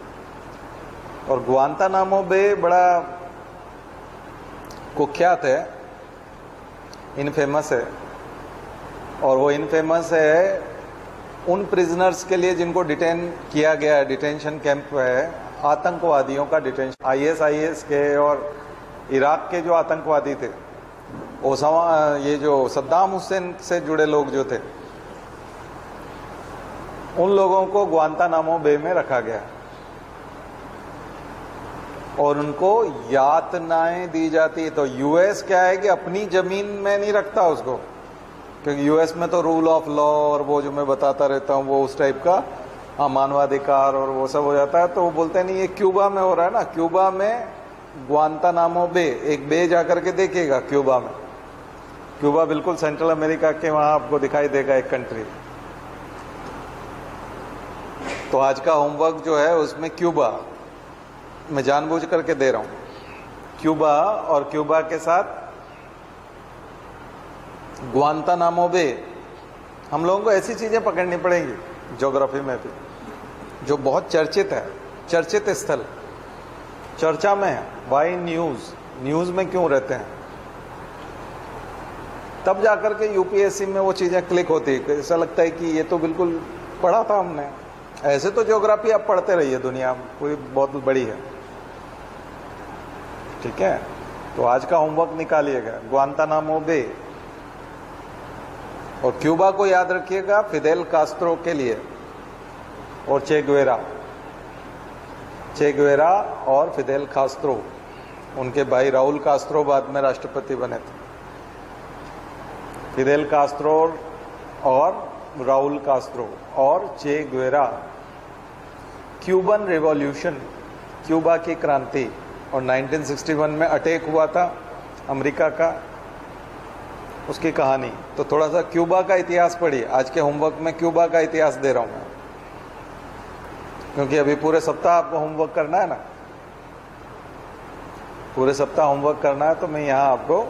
और ग्वांतानामो बे बड़ा कुख्यात है, इनफेमस है, और वो इनफेमस है उन प्रिजनर्स के लिए जिनको डिटेन किया गया है, डिटेंशन कैंप है, आतंकवादियों का डिटेंशन, आईएसआईएस के और इराक के जो आतंकवादी थे, ओसामा, ये जो सद्दाम हुसैन से जुड़े लोग जो थे, उन लोगों को ग्वांतानामो बे में रखा गया और उनको यातनाएं दी जाती। तो यूएस क्या है कि अपनी जमीन में नहीं रखता उसको, क्योंकि यूएस में तो रूल ऑफ लॉ और वो जो मैं बताता रहता हूँ वो उस टाइप का मानवाधिकार और वो सब हो जाता है। तो वो बोलते नहीं, ये क्यूबा में हो रहा है ना, क्यूबा में ग्वांतानामो बे, एक बे जाकर के देखिएगा क्यूबा में। क्यूबा बिल्कुल सेंट्रल अमेरिका के वहां आपको दिखाई देगा एक कंट्री। तो आज का होमवर्क जो है उसमें क्यूबा मैं जानबूझ करके दे रहा हूं, क्यूबा और क्यूबा के साथ ग्वांतानामो बे। हम लोगों को ऐसी चीजें पकड़नी पड़ेंगी ज्योग्राफी में भी, जो बहुत चर्चित है, चर्चित स्थल, चर्चा में है। वाई न्यूज में क्यों रहते हैं, तब जाकर के यूपीएससी में वो चीजें क्लिक होती है। ऐसा लगता है कि ये तो बिल्कुल पढ़ा था हमने। ऐसे तो ज्योग्राफी आप पढ़ते रहिए, दुनिया कोई बहुत बड़ी है, ठीक है। तो आज का होमवर्क निकालिएगा, ग्वांतानामो बे और क्यूबा को याद रखिएगा फिदेल कास्त्रो के लिए, और चे गुवेरा और फिदेल कास्त्रो, उनके भाई राउल कास्त्रो बाद में राष्ट्रपति बने थे। फिदेल कास्त्रो और राउल कास्त्रो और चे गुवेरा। क्यूबन रिवॉल्यूशन, क्यूबा की क्रांति, और 1961 में अटैक हुआ था अमेरिका का, उसकी कहानी। तो थोड़ा सा क्यूबा का इतिहास पढ़िए। आज के होमवर्क में क्यूबा का इतिहास दे रहा हूं मैं, क्योंकि अभी पूरे सप्ताह आपको होमवर्क करना है ना, पूरे सप्ताह होमवर्क करना है। तो मैं यहां आपको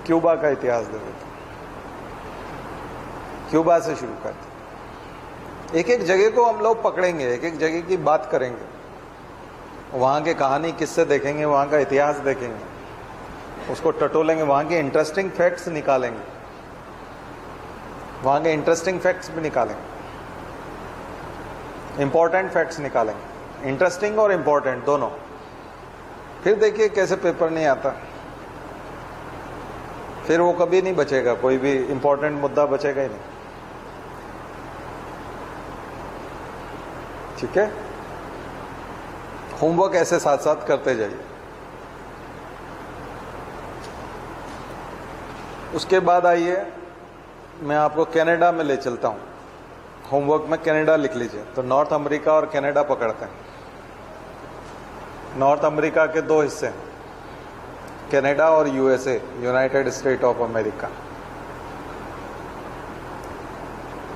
क्यूबा का इतिहास दे देता हूं। क्यूबा से शुरू करते, एक एक जगह को हम लोग पकड़ेंगे, एक एक जगह की बात करेंगे, वहां के कहानी किस्से देखेंगे, वहां का इतिहास देखेंगे, उसको टटोलेंगे, वहां के इंटरेस्टिंग फैक्ट्स निकालेंगे, वहां के इंटरेस्टिंग फैक्ट्स भी निकालेंगे, इंपॉर्टेंट फैक्ट्स निकालेंगे, इंटरेस्टिंग और इंपॉर्टेंट दोनों। फिर देखिए कैसे पेपर नहीं आता, फिर वो कभी नहीं बचेगा, कोई भी इंपॉर्टेंट मुद्दा बचेगा ही नहीं, ठीक है। होमवर्क ऐसे साथ साथ करते जाइए। उसके बाद आइए मैं आपको कनाडा में ले चलता हूं। होमवर्क में कनाडा लिख लीजिए। तो नॉर्थ अमेरिका और कनाडा पकड़ते हैं। नॉर्थ अमेरिका के दो हिस्से हैं, कनाडा और USA, United state of America.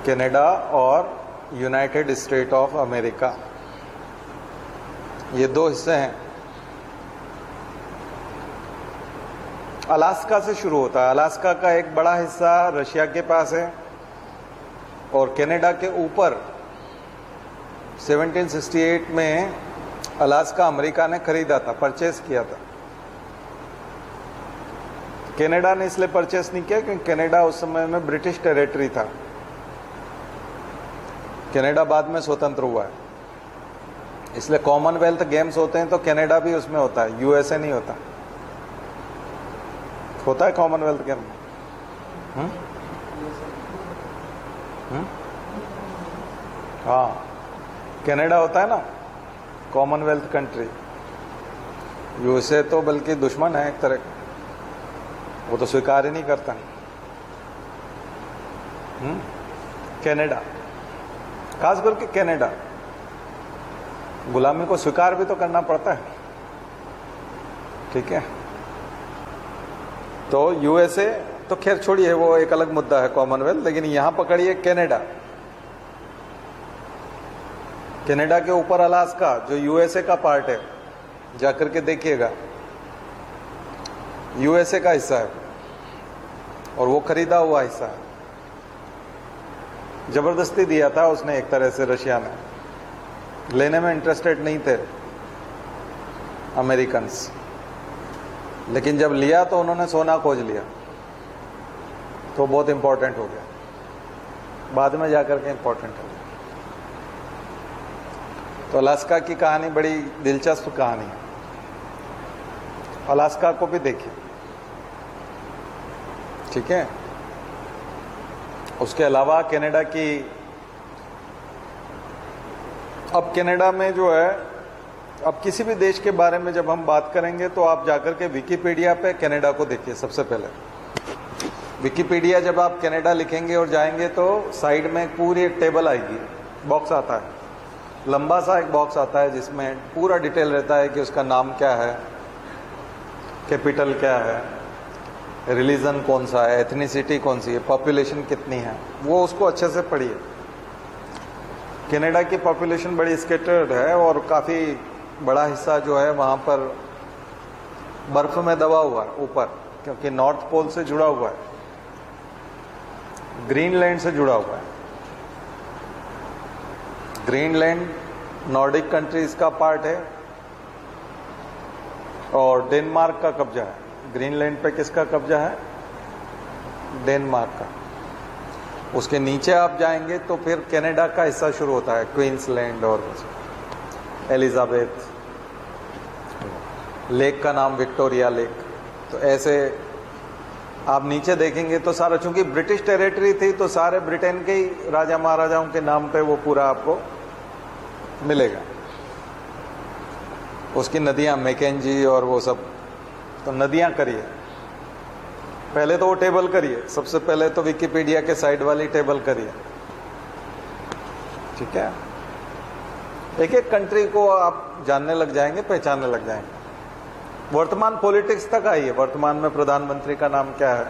Canada और यूनाइटेड स्टेट ऑफ अमेरिका, ये दो हिस्से हैं। अलास्का से शुरू होता है। अलास्का का एक बड़ा हिस्सा रशिया के पास है, और कनाडा के ऊपर 1768 में अलास्का अमेरिका ने खरीदा था, परचेस किया था। कनाडा ने इसलिए परचेस नहीं किया क्योंकि कनाडा उस समय में ब्रिटिश टेरिटरी था। कनाडा बाद में स्वतंत्र हुआ है, इसलिए कॉमनवेल्थ गेम्स होते हैं तो कनाडा भी उसमें होता है, यूएसए नहीं होता। होता है कॉमनवेल्थ गेम? हाँ, कनाडा होता है ना कॉमनवेल्थ कंट्री। यूएसए तो बल्कि दुश्मन है एक तरह का, वो तो स्वीकार ही नहीं करता। कनाडा, खास करके कनाडा, गुलामी को स्वीकार भी तो करना पड़ता है, ठीक है। तो यूएसए तो खैर छोड़िए, वो एक अलग मुद्दा है कॉमनवेल्थ, लेकिन यहां पकड़िए कनाडा। कनाडा के ऊपर अलास्का जो यूएसए का पार्ट है, जाकर के देखिएगा, यूएसए का हिस्सा है और वो खरीदा हुआ हिस्सा है। जबरदस्ती दिया था उसने एक तरह से, रशिया ने। लेने में इंटरेस्टेड नहीं थे अमेरिकन्स, लेकिन जब लिया तो उन्होंने सोना खोज लिया, तो बहुत इंपॉर्टेंट हो गया, बाद में जाकर के इंपॉर्टेंट हो गया। तो अलास्का की कहानी बड़ी दिलचस्प कहानी है। अलास्का को भी देखिए, ठीक है। उसके अलावा कनाडा की, अब कनाडा में जो है, अब किसी भी देश के बारे में जब हम बात करेंगे तो आप जाकर के विकिपीडिया पे कनाडा को देखिए। सबसे पहले विकिपीडिया जब आप कनाडा लिखेंगे और जाएंगे तो साइड में पूरी एक टेबल आएगी, बॉक्स आता है, लंबा सा एक बॉक्स आता है जिसमें पूरा डिटेल रहता है कि उसका नाम क्या है, कैपिटल क्या है, रिलीजन कौन सा है, एथनिसिटी कौन सी है, पॉपुलेशन कितनी है, वो उसको अच्छे से पढ़िए। कनाडा की पॉपुलेशन बड़ी स्कैटर्ड है और काफ़ी बड़ा हिस्सा जो है वहाँ पर बर्फ में दबा हुआ है ऊपर, क्योंकि नॉर्थ पोल से जुड़ा हुआ है, ग्रीनलैंड से जुड़ा हुआ है। ग्रीनलैंड नॉर्डिक कंट्रीज का पार्ट है और डेनमार्क का कब्जा है। ग्रीनलैंड पे किसका कब्जा है? डेनमार्क का। उसके नीचे आप जाएंगे तो फिर कनाडा का हिस्सा शुरू होता है, क्वींसलैंड और एलिजाबेथ, लेक का नाम विक्टोरिया लेक। तो ऐसे आप नीचे देखेंगे तो सारा, चूंकि ब्रिटिश टेरिटरी थी तो सारे ब्रिटेन के ही राजा महाराजाओं के नाम पे वो पूरा आपको मिलेगा। उसकी नदियां मैकेंजी और वो सब, तो नदियां करिए पहले, तो वो टेबल करिए। सबसे पहले तो विकिपीडिया के साइड वाली टेबल करिए, ठीक है। एक एक कंट्री को आप जानने लग जाएंगे, पहचानने लग जाएंगे। वर्तमान पॉलिटिक्स तक आइए, वर्तमान में प्रधानमंत्री का नाम क्या है,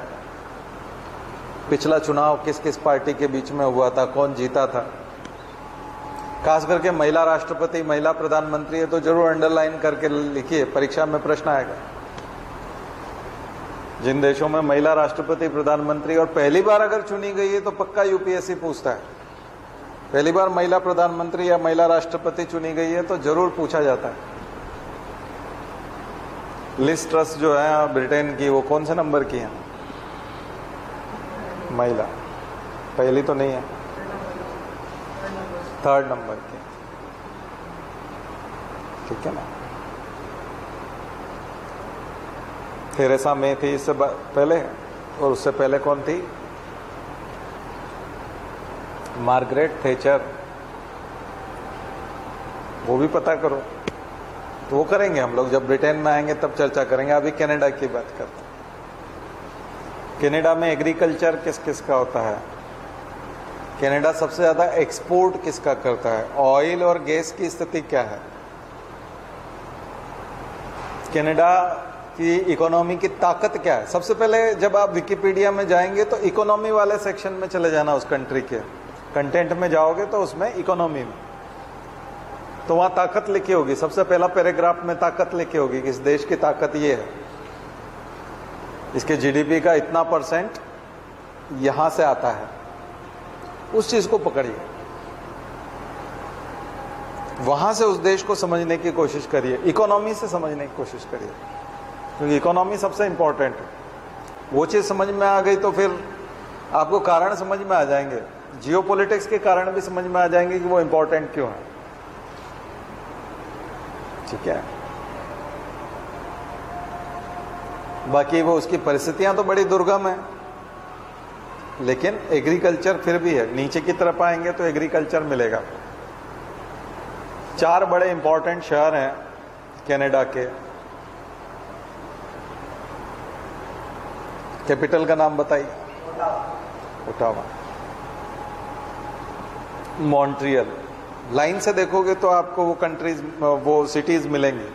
पिछला चुनाव किस किस पार्टी के बीच में हुआ था, कौन जीता था। खास करके महिला राष्ट्रपति, महिला प्रधानमंत्री है तो जरूर अंडरलाइन करके लिखिए, परीक्षा में प्रश्न आएगा। जिन देशों में महिला राष्ट्रपति प्रधानमंत्री और पहली बार अगर चुनी गई है तो पक्का यूपीएससी पूछता है। पहली बार महिला प्रधानमंत्री या महिला राष्ट्रपति चुनी गई है तो जरूर पूछा जाता है। लिज ट्रस जो है ब्रिटेन की, वो कौन से नंबर की है? महिला पहली तो नहीं है, 3rd नंबर की, ठीक है ना। थेरेसा मे थी इससे पहले, और उससे पहले कौन थी? Margaret Thatcher. वो भी पता करो। तो वो करेंगे हम लोग, जब ब्रिटेन में आएंगे तब चर्चा करेंगे। अभी कनाडा की बात करते हैं। कनाडा में एग्रीकल्चर किस किस का होता है? कनाडा सबसे ज्यादा एक्सपोर्ट किसका करता है? ऑयल और गैस की स्थिति क्या है? कनाडा की इकोनॉमी की ताकत क्या है? सबसे पहले जब आप विकिपीडिया में जाएंगे तो इकोनॉमी वाले सेक्शन में चले जाना, उस कंट्री के कंटेंट में जाओगे तो उसमें इकोनॉमी में, तो वहां ताकत लिखी होगी। सबसे पहला पैराग्राफ में ताकत लिखी होगी कि इस देश की ताकत ये है, इसके जीडीपी का इतना % यहां से आता है। उस चीज को पकड़िए, वहां से उस देश को समझने की कोशिश करिए, इकोनॉमी से समझने की कोशिश करिए, क्योंकि इकोनॉमी सबसे इंपॉर्टेंट है। वो चीज समझ में आ गई तो फिर आपको कारण समझ में आ जाएंगे, जियोपॉलिटिक्स के कारण भी समझ में आ जाएंगे कि वो इंपॉर्टेंट क्यों है, ठीक है। बाकी वो उसकी परिस्थितियां तो बड़ी दुर्गम है, लेकिन एग्रीकल्चर फिर भी है। नीचे की तरफ आएंगे तो एग्रीकल्चर मिलेगा। 4 बड़े इंपॉर्टेंट शहर हैं कनाडा के। कैपिटल का नाम बताइए। ओटावा। मॉन्ट्रियल। लाइन से देखोगे तो आपको वो कंट्रीज, वो सिटीज मिलेंगी।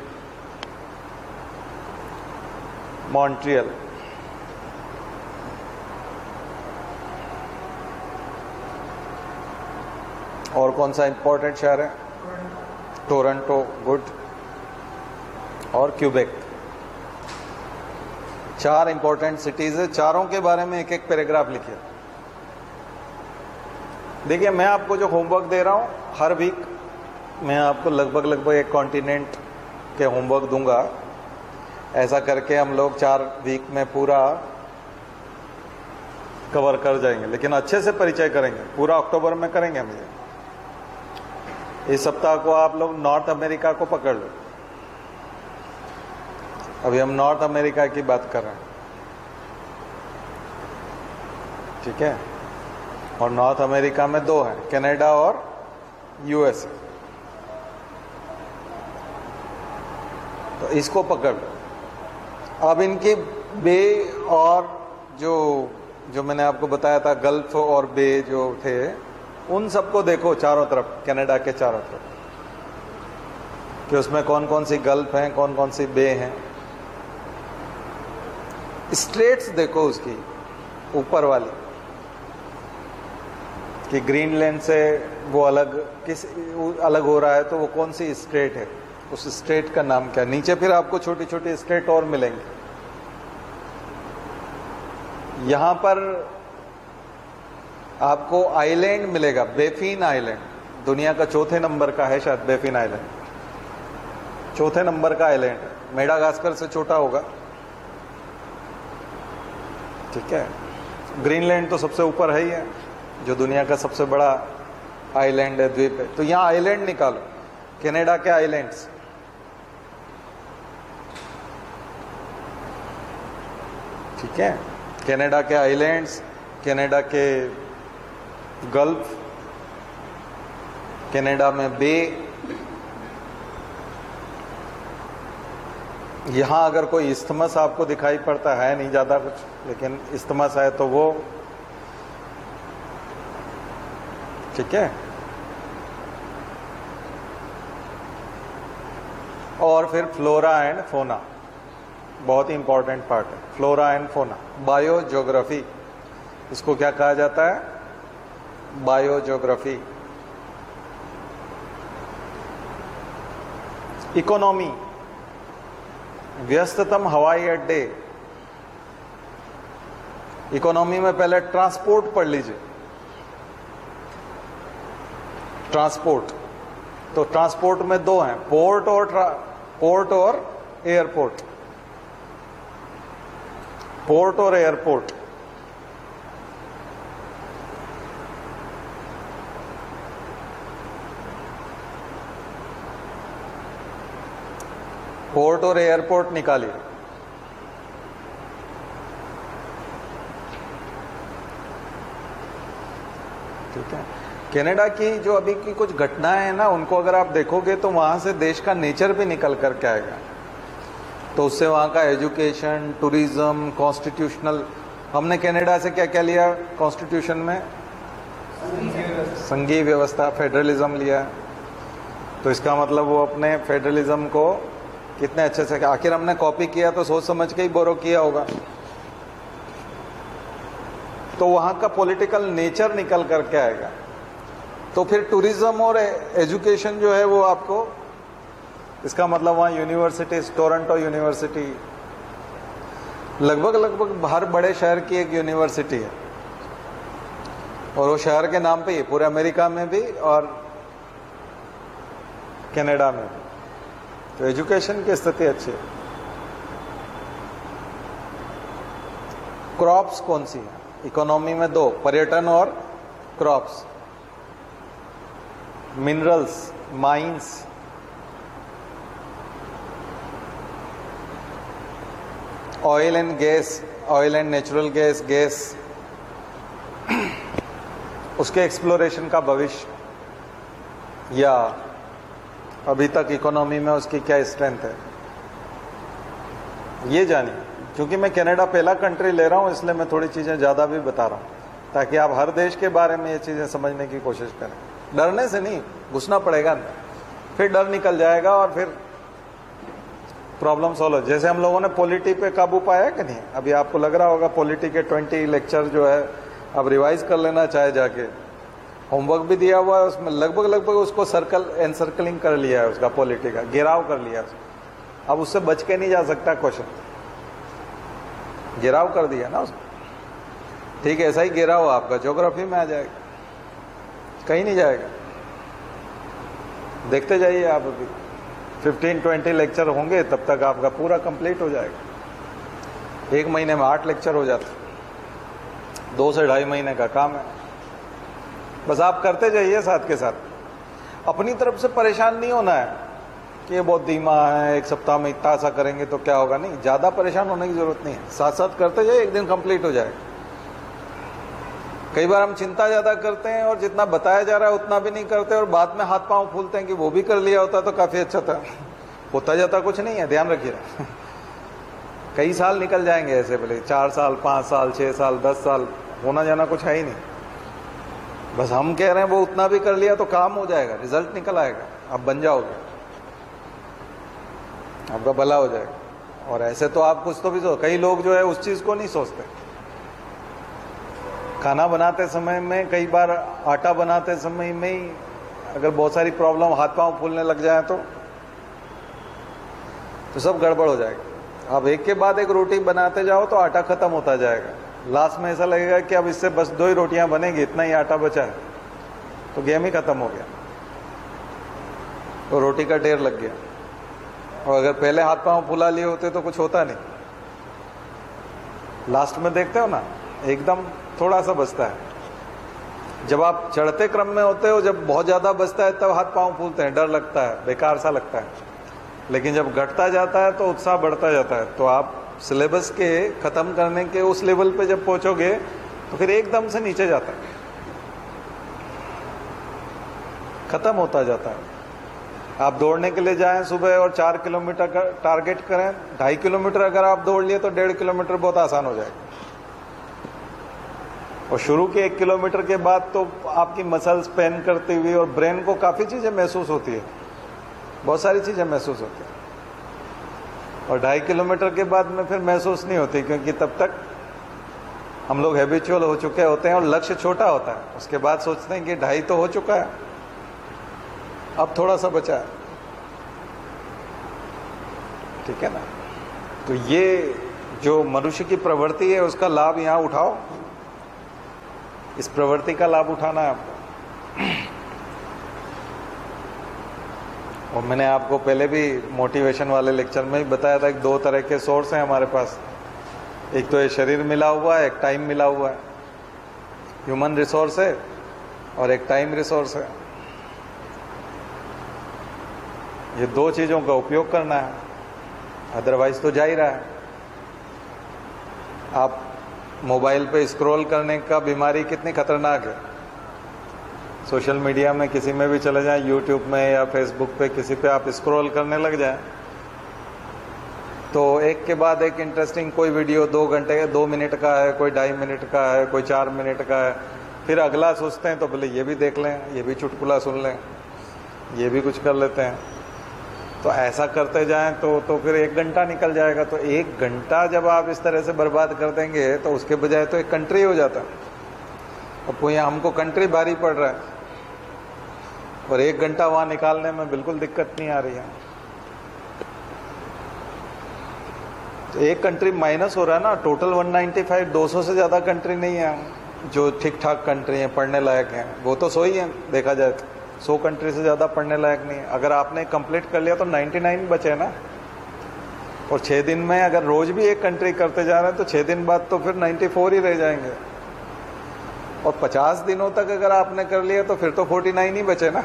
मॉन्ट्रियल। और कौन सा इंपॉर्टेंट शहर है? टोरंटो। गुड। और क्यूबेक। 4 इंपॉर्टेंट सिटीज है। चारों के बारे में एक एक पैराग्राफ लिखिए। देखिए, मैं आपको जो होमवर्क दे रहा हूं, हर वीक मैं आपको लगभग एक कॉन्टिनेंट के होमवर्क दूंगा। ऐसा करके हम लोग 4 वीक में पूरा कवर कर जाएंगे, लेकिन अच्छे से परिचय करेंगे। पूरा अक्टूबर में करेंगे हम ये। इस सप्ताह को आप लोग नॉर्थ अमेरिका को पकड़ लो। अभी हम नॉर्थ अमेरिका की बात कर रहे हैं, ठीक है। और नॉर्थ अमेरिका में दो हैं, कनाडा और यूएस। तो इसको पकड़ लो। अब इनके बे और जो मैंने आपको बताया था गल्फ और बे जो थे, उन सबको देखो चारों तरफ, कनाडा के चारों तरफ, कि उसमें कौन कौन सी गल्फ हैं, कौन कौन सी बे हैं। स्ट्रेट्स देखो उसकी ऊपर वाली, कि ग्रीनलैंड से वो अलग हो रहा है, तो वो कौन सी स्ट्रेट है, उस स्ट्रेट का नाम क्या। नीचे फिर आपको छोटी छोटी स्ट्रेट और मिलेंगे। यहां पर आपको आइलैंड मिलेगा, बेफिन आइलैंड, दुनिया का चौथे नंबर का है शायद बेफिन आइलैंड, चौथे नंबर का आइलैंड है, मेडागास्कर से छोटा होगा, ठीक है। ग्रीनलैंड तो सबसे ऊपर है ही है, जो दुनिया का सबसे बड़ा आइलैंड है, द्वीप है। तो यहां आइलैंड निकालो, कनाडा के आइलैंड्स, ठीक है, कनाडा के आइलैंड्स, कनाडा के गल्फ, कनाडा में बे। यहां अगर कोई इस्थमस आपको दिखाई पड़ता है, नहीं ज्यादा कुछ, लेकिन इस्थमस है तो वो, ठीक है। और फिर फ्लोरा एंड फोना, बहुत ही इंपॉर्टेंट पार्ट है, फ्लोरा एंड फोना, बायोज्योग्राफी, इसको क्या कहा जाता है, बायोज्योग्राफी। इकोनॉमी, व्यस्ततम हवाई अड्डे। इकोनॉमी में पहले ट्रांसपोर्ट पढ़ लीजिए, ट्रांसपोर्ट। तो ट्रांसपोर्ट में दो हैं, पोर्ट और एयरपोर्ट, पोर्ट और एयरपोर्ट। पोर्ट और एयरपोर्ट निकालिए, ठीक है। कनाडा की जो अभी की कुछ घटनाएं हैं ना, उनको अगर आप देखोगे तो वहां से देश का नेचर भी निकल करके आएगा। तो उससे वहां का एजुकेशन, टूरिज्म, कॉन्स्टिट्यूशनल, हमने कनाडा से क्या क्या लिया कॉन्स्टिट्यूशन में, संघीय व्यवस्था, फेडरलिज्म लिया। तो इसका मतलब वो अपने फेडरलिज्म को कितने अच्छे से, आखिर हमने कॉपी किया तो सोच समझ के ही बोरो किया होगा। तो वहां का पॉलिटिकल नेचर निकल करके आएगा। तो फिर टूरिज्म और एजुकेशन जो है वो आपको, इसका मतलब वहां यूनिवर्सिटीज, टोरंटो यूनिवर्सिटी लगभग हर बड़े शहर की एक यूनिवर्सिटी है, और वो शहर के नाम पे ही, पूरे अमेरिका में भी और कनाडा में भी। तो एजुकेशन की स्थिति अच्छी है। क्रॉप्स कौन सी है इकोनॉमी में, दो, पर्यटन और crops. Minerals, mines, oil and gas, oil and natural gas, उसके एक्सप्लोरेशन का भविष्य, या अभी तक इकोनॉमी में उसकी क्या स्ट्रेंथ है, ये जानिए। क्योंकि मैं कनाडा पहला कंट्री ले रहा हूं, इसलिए मैं थोड़ी चीजें ज्यादा भी बता रहा हूं, ताकि आप हर देश के बारे में ये चीजें समझने की कोशिश करें। डरने से नहीं, घुसना पड़ेगा अंदर, फिर डर निकल जाएगा और फिर प्रॉब्लम सॉल्व हो। जैसे हम लोगों ने पॉलिटी पे काबू पाया कि नहीं, अभी आपको लग रहा होगा पॉलिटी के 20 लेक्चर जो है अब रिवाइज कर लेना, चाहे जाके होमवर्क भी दिया हुआ है उसमें, लगभग उसको एनसर्कलिंग कर लिया है, उसका पॉलिटी का घेराव कर लिया है। अब उससे बच के नहीं जा सकता क्वेश्चन, घेराव कर दिया ना उसको। ठीक है, ऐसा ही घेराव आपका ज्योग्राफी में आ जाएगा, कहीं नहीं जाएगा। देखते जाइए आप, अभी 15-20 लेक्चर होंगे, तब तक आपका पूरा कंप्लीट हो जाएगा। 1 महीने में 8 लेक्चर हो जाते, 2 से 2.5 महीने का काम है। बस आप करते जाइए, साथ के साथ अपनी तरफ से परेशान नहीं होना है। कि ये बहुत धीमा है, एक सप्ताह में इतना सा करेंगे तो क्या होगा। नहीं, ज़्यादा परेशान होने की जरूरत नहीं है, साथ साथ करते जाए, एक दिन कंप्लीट हो जाएगा। कई बार हम चिंता ज़्यादा करते हैं और जितना बताया जा रहा है उतना भी नहीं करते, और बाद में हाथ पांव फूलते हैं कि वो भी कर लिया होता तो काफ़ी अच्छा था। होता जाता कुछ नहीं है, ध्यान रखिए। कई साल निकल जाएंगे ऐसे, भले 4 साल 5 साल 6 साल 10 साल, होना जाना कुछ है ही नहीं। बस हम कह रहे हैं वो उतना भी कर लिया तो काम हो जाएगा, रिजल्ट निकल आएगा, आप बन जाओगे, आपका भला हो जाएगा। और ऐसे तो आप कुछ तो भी सोच, कई लोग जो है उस चीज़ को नहीं सोचते। खाना बनाते समय में, कई बार आटा बनाते समय में ही अगर बहुत सारी प्रॉब्लम, हाथ पांव फूलने लग जाए तो सब गड़बड़ हो जाएगा। आप एक के बाद एक रोटी बनाते जाओ तो आटा खत्म होता जाएगा, लास्ट में ऐसा लगेगा कि अब इससे बस 2 ही रोटियां बनेगी, इतना ही आटा बचा है, तो गेम ही खत्म हो गया, तो रोटी का ढेर लग गया। और अगर पहले हाथ पांव फुला लिए होते तो कुछ होता नहीं। लास्ट में देखते हो ना, एकदम थोड़ा सा बचता है। जब आप चढ़ते क्रम में होते हो, जब बहुत ज्यादा बचता है तब हाथ पांव फूलते हैं, डर लगता है, बेकार सा लगता है। लेकिन जब घटता जाता है तो उत्साह बढ़ता जाता है। तो आप सिलेबस के खत्म करने के उस लेवल पे जब पहुंचोगे तो फिर एकदम से नीचे जाता है, खत्म होता जाता है। आप दौड़ने के लिए जाएं सुबह और 4 किलोमीटर का टारगेट करें, 2.5 किलोमीटर अगर आप दौड़ लिए तो 1.5 किलोमीटर बहुत आसान हो जाएगा। और शुरू के 1 किलोमीटर के बाद तो आपकी मसल्स पेन करती हुई और ब्रेन को काफ़ी चीज़ें महसूस होती है, बहुत सारी चीज़ें महसूस होती है। और 2.5 किलोमीटर के बाद में फिर महसूस नहीं होती, क्योंकि तब तक हम लोग हैबिचुअल हो चुके होते हैं और लक्ष्य छोटा होता है। उसके बाद सोचते हैं कि 2.5 तो हो चुका है, अब थोड़ा सा बचा है, ठीक है ना। तो ये जो मनुष्य की प्रवृत्ति है उसका लाभ यहाँ उठाओ, इस प्रवृत्ति का लाभ उठाना है आपको। और मैंने आपको पहले भी मोटिवेशन वाले लेक्चर में ही बताया था कि 2 तरह के सोर्स हैं हमारे पास। एक तो ये शरीर मिला हुआ है, एक टाइम मिला हुआ है, ह्यूमन रिसोर्स है, और एक टाइम रिसोर्स है। ये 2 चीज़ों का उपयोग करना है, अदरवाइज तो जा ही रहा है। आप मोबाइल पे स्क्रॉल करने का बीमारी कितनी खतरनाक है। सोशल मीडिया में किसी में भी चले जाएं, यूट्यूब में या फेसबुक पे किसी पे आप स्क्रॉल करने लग जाएं तो एक के बाद एक इंटरेस्टिंग कोई वीडियो 2 घंटे 2 मिनट का है, कोई 2.5 मिनट का है, कोई 4 मिनट का है। फिर अगला सोचते हैं तो बोले ये भी देख लें, ये भी चुटकुला सुन लें, ये भी कुछ कर लेते हैं। तो ऐसा करते जाएं तो फिर 1 घंटा निकल जाएगा। तो 1 घंटा जब आप इस तरह से बर्बाद कर देंगे तो उसके बजाय तो एक कंट्री हो जाता है। अब यहाँ हमको कंट्री भारी पड़ रहा है और 1 घंटा वहाँ निकालने में बिल्कुल दिक्कत नहीं आ रही है। तो एक कंट्री माइनस हो रहा है ना, टोटल 195, 200 से ज़्यादा कंट्री नहीं है जो ठीक ठाक कंट्री हैं, पढ़ने लायक हैं। वो तो 100 ही हैं, देखा जाए तो 100 कंट्री से ज़्यादा पढ़ने लायक नहीं है। अगर आपने कंप्लीट कर लिया तो 99 बचे ना। और 6 दिन में अगर रोज भी एक कंट्री करते जा रहे हैं तो 6 दिन बाद तो फिर 94 ही रह जाएंगे। और 50 दिनों तक अगर आपने कर लिया तो फिर तो 49 ही बचे ना।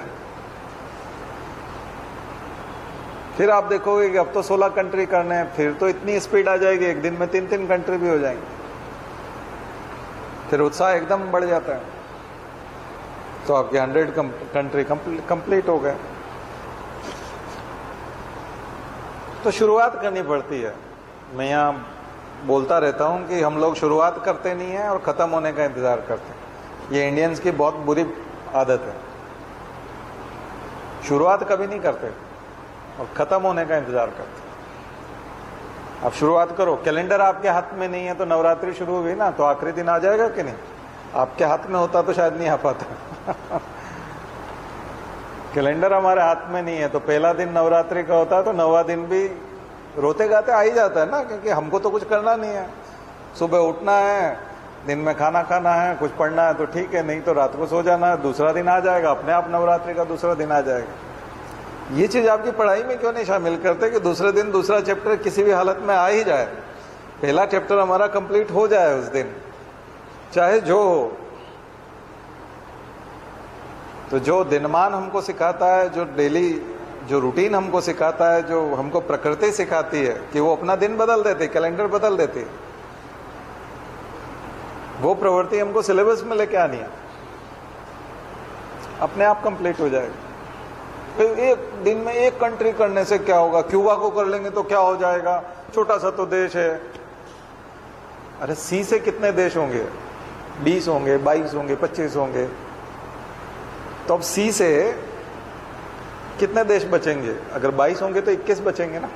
फिर आप देखोगे कि अब तो 16 कंट्री करने हैं, फिर तो इतनी स्पीड आ जाएगी, एक दिन में 3-3 कंट्री भी हो जाएंगे। फिर उत्साह एकदम बढ़ जाता है। तो आपके 100 कंट्री कंप्लीट हो गए। तो शुरुआत करनी पड़ती है। मैं यहाँ बोलता रहता हूँ कि हम लोग शुरुआत करते नहीं हैं और ख़त्म होने का इंतज़ार करते हैं। ये इंडियंस की बहुत बुरी आदत है, शुरुआत कभी नहीं करते और ख़त्म होने का इंतज़ार करते। आप शुरुआत करो, कैलेंडर आपके हाथ में नहीं है तो नवरात्रि शुरू हो गई ना, तो आखिरी दिन आ जाएगा कि नहीं? आपके हाथ में होता तो शायद नहीं आ पाता। कैलेंडर हमारे हाथ में नहीं है, तो पहला दिन नवरात्रि का होता है तो 9वां दिन भी रोते गाते आ ही जाता है ना, क्योंकि हमको तो कुछ करना नहीं है। सुबह उठना है, दिन में खाना खाना है, कुछ पढ़ना है तो ठीक है, नहीं तो रात को सो जाना है। दूसरा दिन आ जाएगा, अपने आप नवरात्रि का दूसरा दिन आ जाएगा। ये चीज़ आपकी पढ़ाई में क्यों नहीं शामिल करते कि दूसरे दिन दूसरा चैप्टर किसी भी हालत में आ ही जाए, पहला चैप्टर हमारा कंप्लीट हो जाए उस दिन, चाहे जो हो। तो जो दिनमान हमको सिखाता है, जो डेली जो रूटीन हमको सिखाता है, जो हमको प्रकृति सिखाती है कि वो अपना दिन बदल देती, कैलेंडर बदल देती, वो प्रवृत्ति हमको सिलेबस में लेके आनी है, अपने आप कंप्लीट हो जाएगा। फिर एक दिन में एक कंट्री करने से क्या होगा, क्यूबा को कर लेंगे तो क्या हो जाएगा, छोटा सा तो देश है। अरे सी से कितने देश होंगे, 20 होंगे, 22 होंगे, 25 होंगे। तो अब सी से कितने देश बचेंगे? अगर 22 होंगे तो 21 बचेंगे ना।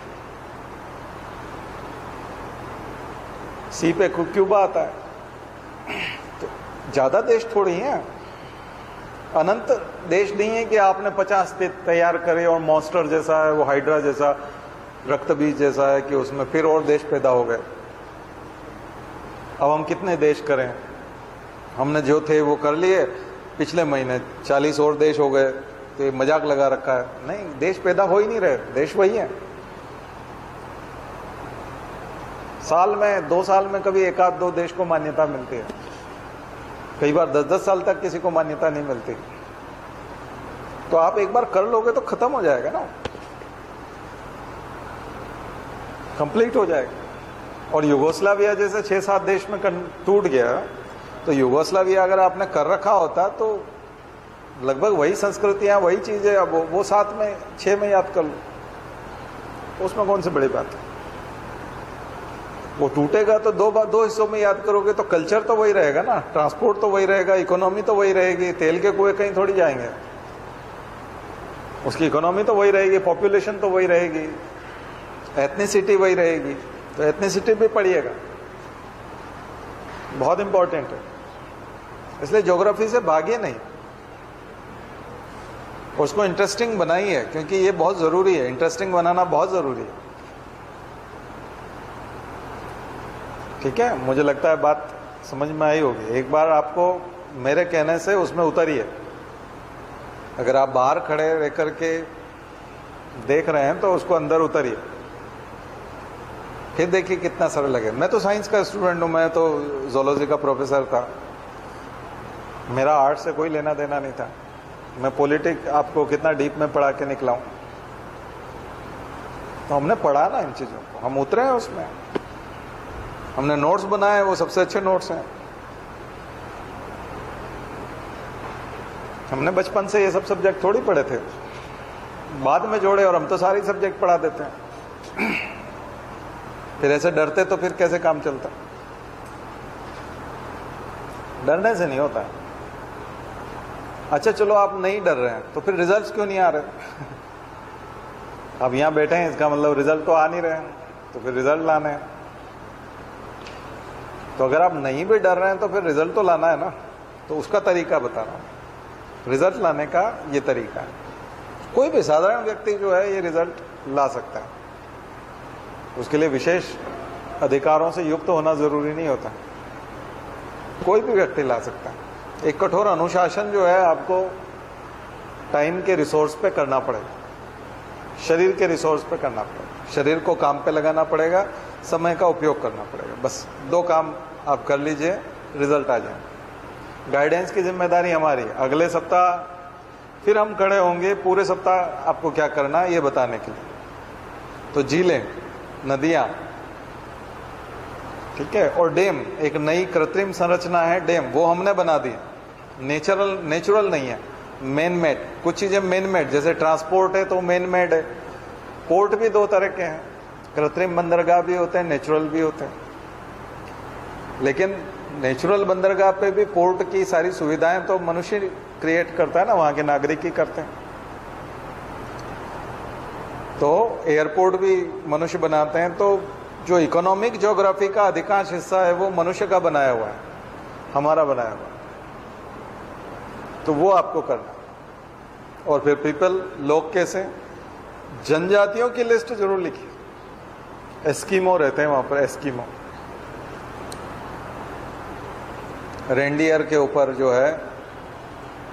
सी पे क्यूबा आता है, तो ज्यादा देश थोड़ी हैं, अनंत देश नहीं है कि आपने 50 तैयार करे और मॉन्स्टर जैसा है, वो हाइड्रा जैसा, रक्त बीज जैसा है कि उसमें फिर और देश पैदा हो गए। अब हम कितने देश करें? हमने जो थे वो कर लिए, पिछले महीने 40 और देश हो गए, तो ये मजाक लगा रखा है। नहीं, देश पैदा हो ही नहीं रहे, देश वही है। साल में 2 साल में कभी 1-2 देश को मान्यता मिलती है, कई बार 10-10 साल तक किसी को मान्यता नहीं मिलती। तो आप एक बार कर लोगे तो खत्म हो जाएगा ना, कंप्लीट हो जाएगा। और युगोस्लाविया जैसे 6-7 देश में टूट गया, तो युगोस्लाविया अगर आपने कर रखा होता तो लगभग वही संस्कृतियां, वही चीजें, अब वो 7 में 6 में याद कर लो, उसमें कौन सी बड़ी बात है। वो टूटेगा तो दो हिस्सों में याद करोगे तो कल्चर तो वही रहेगा ना, ट्रांसपोर्ट तो वही रहेगा, इकोनॉमी तो वही रहेगी। तेल के कुएं कहीं थोड़ी जाएंगे, उसकी इकोनॉमी तो वही रहेगी, पॉपुलेशन तो वही रहेगी, एथनिसिटी वही रहेगी। तो एथनिसिटी भी पढ़िएगा, बहुत इंपॉर्टेंट है। इसलिए ज्योग्राफी से भागिए नहीं, उसको इंटरेस्टिंग बनाइए, क्योंकि ये बहुत जरूरी है, इंटरेस्टिंग बनाना बहुत जरूरी है। ठीक है, मुझे लगता है बात समझ में आई होगी। एक बार आपको मेरे कहने से उसमें उतरिए। अगर आप बाहर खड़े रह करके देख रहे हैं तो उसको अंदर उतरिए, फिर देखिए कितना सरल लगे। मैं तो साइंस का स्टूडेंट हूं, मैं तो जोलॉजी का प्रोफेसर था, मेरा आर्ट से कोई लेना देना नहीं था। मैं पॉलिटिक्स आपको कितना डीप में पढ़ा के निकला हूं। तो हमने पढ़ा ना इन चीजों को, हम उतरे हैं उसमें, हमने नोट्स बनाए, वो सबसे अच्छे नोट्स हैं। हमने बचपन से ये सब सब्जेक्ट थोड़ी पढ़े थे, बाद में जोड़े, और हम तो सारे सब्जेक्ट पढ़ा देते हैं। फिर ऐसे डरते तो फिर कैसे काम चलता? डरने से नहीं होता। अच्छा चलो आप नहीं डर रहे हैं तो फिर रिजल्ट्स क्यों नहीं आ रहे? अब यहां बैठे हैं, इसका मतलब रिजल्ट तो आ नहीं रहे हैं, तो फिर रिजल्ट लाने हैं। तो अगर आप नहीं भी डर रहे हैं तो फिर रिजल्ट तो लाना है ना। तो उसका तरीका बता रहा हूं, रिजल्ट लाने का ये तरीका है। कोई भी साधारण व्यक्ति जो है ये रिजल्ट ला सकता है, उसके लिए विशेष अधिकारों से युक्त होना जरूरी नहीं होता, कोई भी व्यक्ति ला सकता है। एक कठोर अनुशासन जो है आपको टाइम के रिसोर्स पे करना पड़ेगा, शरीर के रिसोर्स पे करना पड़ेगा, शरीर को काम पे लगाना पड़ेगा, समय का उपयोग करना पड़ेगा। बस 2 काम आप कर लीजिए, रिजल्ट आ जाए। गाइडेंस की जिम्मेदारी हमारी है। अगले सप्ताह फिर हम खड़े होंगे पूरे सप्ताह आपको क्या करना है ये बताने के लिए। तो झीलें, नदियां, ठीक है, और डैम, एक नई कृत्रिम संरचना है डैम, वो हमने बना दी। नेचुरल नहीं है, मैन मेड। कुछ चीजें मैन मेड, जैसे ट्रांसपोर्ट है तो मैन मेड है। पोर्ट भी 2 तरह के हैं, कृत्रिम बंदरगाह भी होते हैं, नेचुरल भी होते हैं। लेकिन नेचुरल बंदरगाह पे भी पोर्ट की सारी सुविधाएं तो मनुष्य क्रिएट करता है ना, वहां के नागरिक ही करते हैं। तो एयरपोर्ट भी मनुष्य बनाते हैं। तो जो इकोनॉमिक ज्योग्राफी का अधिकांश हिस्सा है वो मनुष्य का बनाया हुआ है, हमारा बनाया हुआ है। तो वो आपको करना। और फिर पीपल, लोग कैसे, जनजातियों की लिस्ट जरूर लिखिए। एस्किमो रहते हैं वहां पर, एस्किमो रेंडियर के ऊपर जो है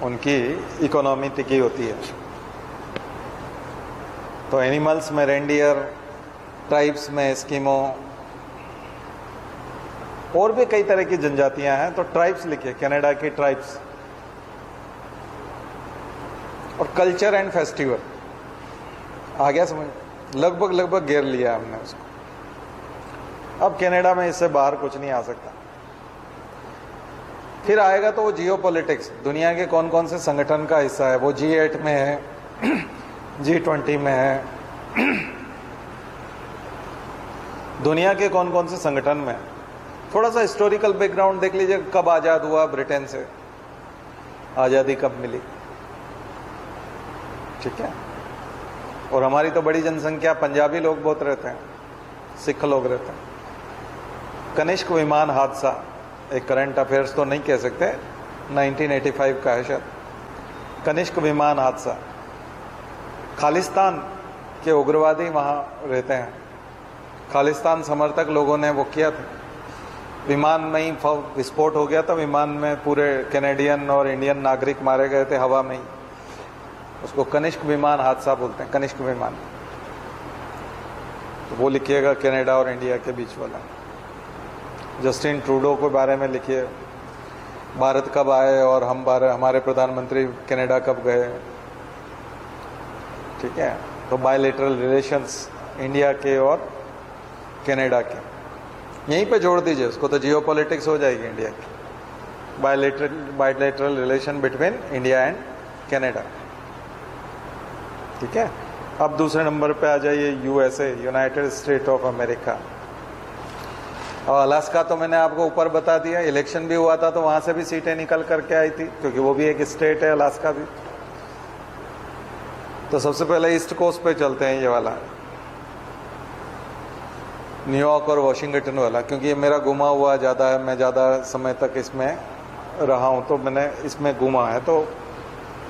उनकी इकोनॉमी टिकी होती है। तो एनिमल्स में रेंडियर, ट्राइब्स में एस्किमो, और भी कई तरह की जनजातियां हैं। तो ट्राइब्स लिखिए, कनाडा की ट्राइब्स। और कल्चर एंड फेस्टिवल, आ गया समझ? लगभग घेर लिया हमने उसको। अब कनाडा में इससे बाहर कुछ नहीं आ सकता। फिर आएगा तो वो जियो पॉलिटिक्स, दुनिया के कौन कौन से संगठन का हिस्सा है, वो G8 में है, G20 में है, दुनिया के कौन कौन से संगठन में। थोड़ा सा हिस्टोरिकल बैकग्राउंड देख लीजिए, कब आजाद हुआ ब्रिटेन से, आजादी कब मिली, ठीक है। और हमारी तो बड़ी जनसंख्या, पंजाबी लोग बहुत रहते हैं, सिख लोग रहते हैं। कनिष्क विमान हादसा, एक करंट अफेयर्स तो नहीं कह सकते, 1985 का है शायद। कनिष्क विमान हादसा, खालिस्तान के उग्रवादी वहाँ रहते हैं, खालिस्तान समर्थक लोगों ने वो किया था, विमान में ही विस्फोट हो गया था, विमान में पूरे कैनेडियन और इंडियन नागरिक मारे गए थे हवा में ही। उसको कनिष्क विमान हादसा बोलते हैं, कनिष्क विमान। तो वो लिखिएगा कनाडा और इंडिया के बीच वाला। जस्टिन ट्रूडो के बारे में लिखिए, भारत कब आए और हमारे प्रधानमंत्री कनाडा कब गए, ठीक है। तो बायलैटरल रिलेशंस इंडिया के और कनाडा के, यहीं पे जोड़ दीजिए उसको, तो जियो पॉलिटिक्स हो जाएगी इंडिया की। Bilateral relation between India and Canada, ठीक है। अब दूसरे नंबर पे आ जाइए USA, United state of America. और अलास्का तो मैंने आपको ऊपर बता दिया, इलेक्शन भी हुआ था तो वहां से भी सीटें निकल करके आई थी, क्योंकि वो भी एक स्टेट है अलास्का भी। तो सबसे पहले ईस्ट कोस्ट पे चलते हैं, ये वाला न्यूयॉर्क और वॉशिंगटन वाला, क्योंकि ये मेरा घुमा हुआ ज़्यादा है, मैं ज़्यादा समय तक इसमें रहा हूँ, तो मैंने इसमें घूमा है, तो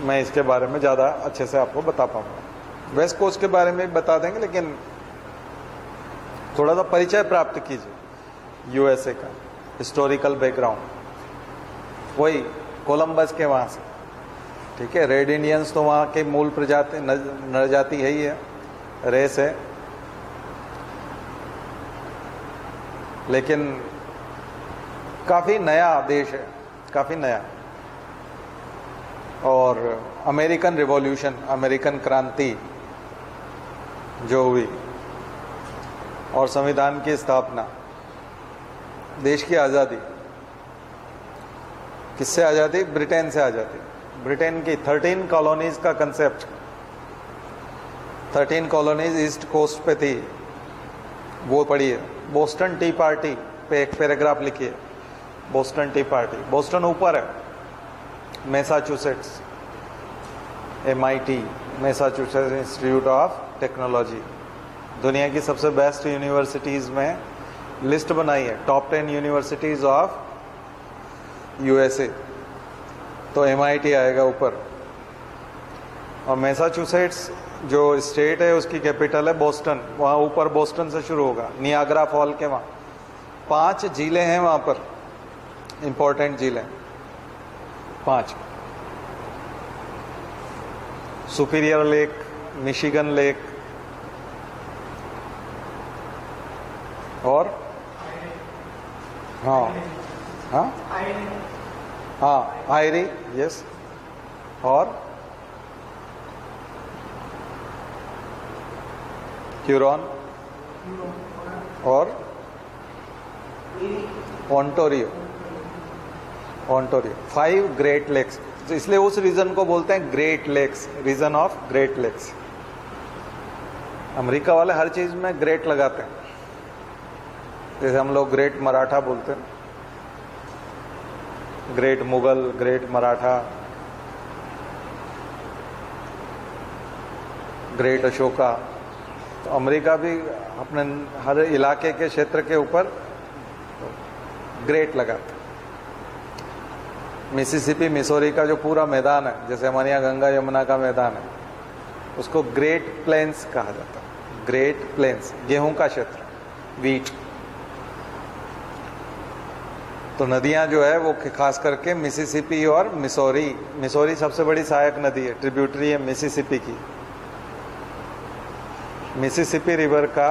मैं इसके बारे में ज़्यादा अच्छे से आपको बता पाऊँगा। वेस्ट कोस्ट के बारे में भी बता देंगे, लेकिन थोड़ा सा परिचय प्राप्त कीजिए USA का, हिस्टोरिकल बैकग्राउंड, वही कोलंबस के वहाँ से, ठीक है। रेड इंडियंस तो वहाँ के मूल प्रजाति नरजाति है ही है, रेस है, लेकिन काफ़ी नया देश है, काफ़ी नया। और अमेरिकन रिवॉल्यूशन, अमेरिकन क्रांति जो हुई, और संविधान की स्थापना, देश की आज़ादी, किससे आज़ादी? ब्रिटेन से आज़ादी। ब्रिटेन की 13 कॉलोनीज का कंसेप्ट, 13 कॉलोनीज ईस्ट कोस्ट पे थी, वो पढ़िए। बोस्टन टी पार्टी पे एक पैराग्राफ लिखिए, बोस्टन टी पार्टी। बोस्टन ऊपर है, Massachusetts, MIT, Massachusetts institute of technology, दुनिया की सबसे बेस्ट यूनिवर्सिटीज़ में लिस्ट बनाई है, टॉप 10 यूनिवर्सिटीज़ ऑफ USA, तो MIT आएगा ऊपर। और मैसाचुसेट्स जो स्टेट है उसकी कैपिटल है बोस्टन, वहाँ ऊपर बोस्टन से शुरू होगा, नियाग्रा फॉल के वहाँ 5 झीलें हैं वहाँ पर, इंपॉर्टेंट झीलें 5, सुपीरियर लेक, मिशिगन लेक, और हाँ आयरी, यस, और ह्यूरॉन, और ओंटारियो। 5 ग्रेट लेक्स, इसलिए उस रीजन को बोलते हैं Great Lakes, region of Great Lakes. America वाले हर चीज में ग्रेट लगाते हैं, जैसे हम लोग ग्रेट मराठा बोलते हैं, great Mughal, great Maratha, great Ashoka. तो अमेरिका भी अपने हर इलाके के क्षेत्र के ऊपर ग्रेट लगाते। मिसिसिपी, मिसौरी का जो पूरा मैदान है, जैसे हमारे यहाँ गंगा यमुना का मैदान है, उसको ग्रेट प्लेन्स कहा जाता है। ग्रेट प्लेन्स, गेहूं का क्षेत्र, वीट। तो नदियां जो है वो खास करके मिसिसिपी और मिसौरी, मिसौरी सबसे बड़ी सहायक नदी है, ट्रिब्यूटरी है मिसिसिपी की। मिसिसिपी रिवर का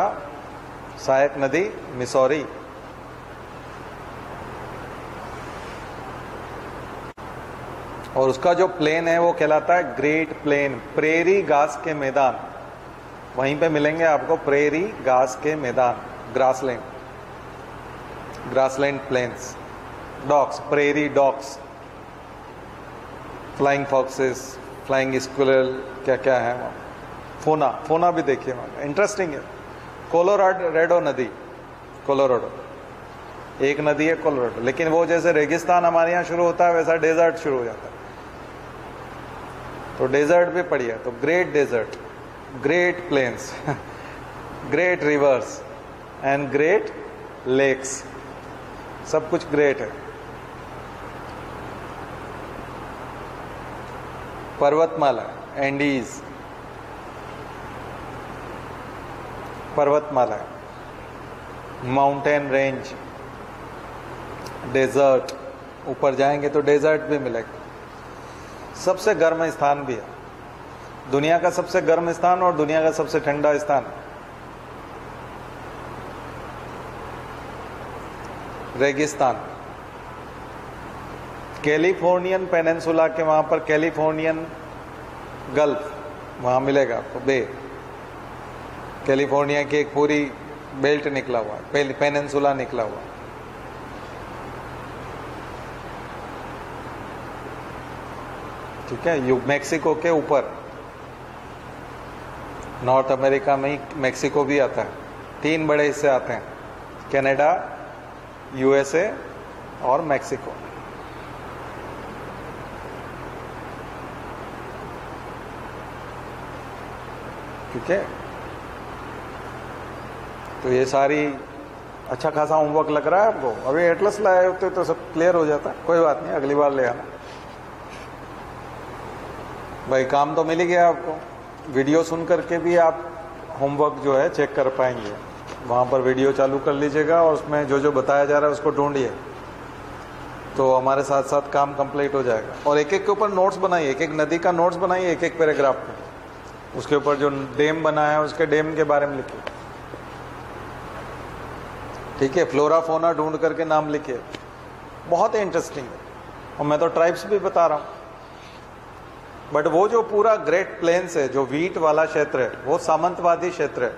सहायक नदी मिसौरी। और उसका जो प्लेन है वो कहलाता है ग्रेट प्लेन, प्रेरी घास के मैदान। वहीं पे मिलेंगे आपको प्रेरी, घास के मैदान, grassland plains, dogs, prairie dogs, flying foxes, flying squirrel, क्या क्या है वहाँ। फोना भी देखिए वहाँ, इंटरेस्टिंग है। कोलोराडो नदी, कोलोराडो एक नदी है कोलोराडो, लेकिन वो जैसे रेगिस्तान हमारे यहाँ शुरू होता है वैसा डेजर्ट शुरू हो जाता है। तो डेजर्ट भी पड़ी है, तो Great Desert, Great Plains, great rivers and Great Lakes, सब कुछ ग्रेट है। पर्वतमाला, एंडीज पर्वतमाला, माउंटेन रेंज, डेजर्ट, ऊपर जाएंगे तो डेजर्ट भी मिलेगा। सबसे गर्म स्थान भी है, दुनिया का सबसे गर्म स्थान और दुनिया का सबसे ठंडा स्थान। रेगिस्तान, कैलिफोर्नियन पेनिनसुला के वहां पर कैलिफोर्नियन गल्फ वहां मिलेगा आपको, बे, कैलिफोर्निया की एक पूरी बेल्ट निकला हुआ है, पेनिनसुला निकला हुआ। ठीक है, मैक्सिको के ऊपर, नॉर्थ अमेरिका में ही मैक्सिको भी आता है। 3 बड़े हिस्से आते हैं, कनाडा, यूएसए और मैक्सिको। ठीक है, तो ये सारी, अच्छा खासा होमवर्क लग रहा है आपको। अभी एटलस लाए होते तो सब क्लियर हो जाता। कोई बात नहीं, अगली बार ले आना भाई। काम तो मिल ही गया आपको, वीडियो सुन करके भी आप होमवर्क जो है चेक कर पाएंगे। वहाँ पर वीडियो चालू कर लीजिएगा और उसमें जो जो बताया जा रहा है उसको ढूंढिए, तो हमारे साथ साथ काम कंप्लीट हो जाएगा। और एक एक के ऊपर नोट्स बनाइए, एक एक नदी का नोट्स बनाइए, एक एक पैराग्राफ पे, उसके ऊपर जो डैम बना है उसके डैम के बारे में लिखिए। ठीक है, फ्लोरा फोना ढूंढ करके नाम लिखिए, बहुत इंटरेस्टिंग है। और मैं तो ट्राइब्स भी बता रहा हूँ। बट वो जो पूरा ग्रेट प्लेन्स है, जो वीट वाला क्षेत्र है, वो सामंतवादी क्षेत्र है।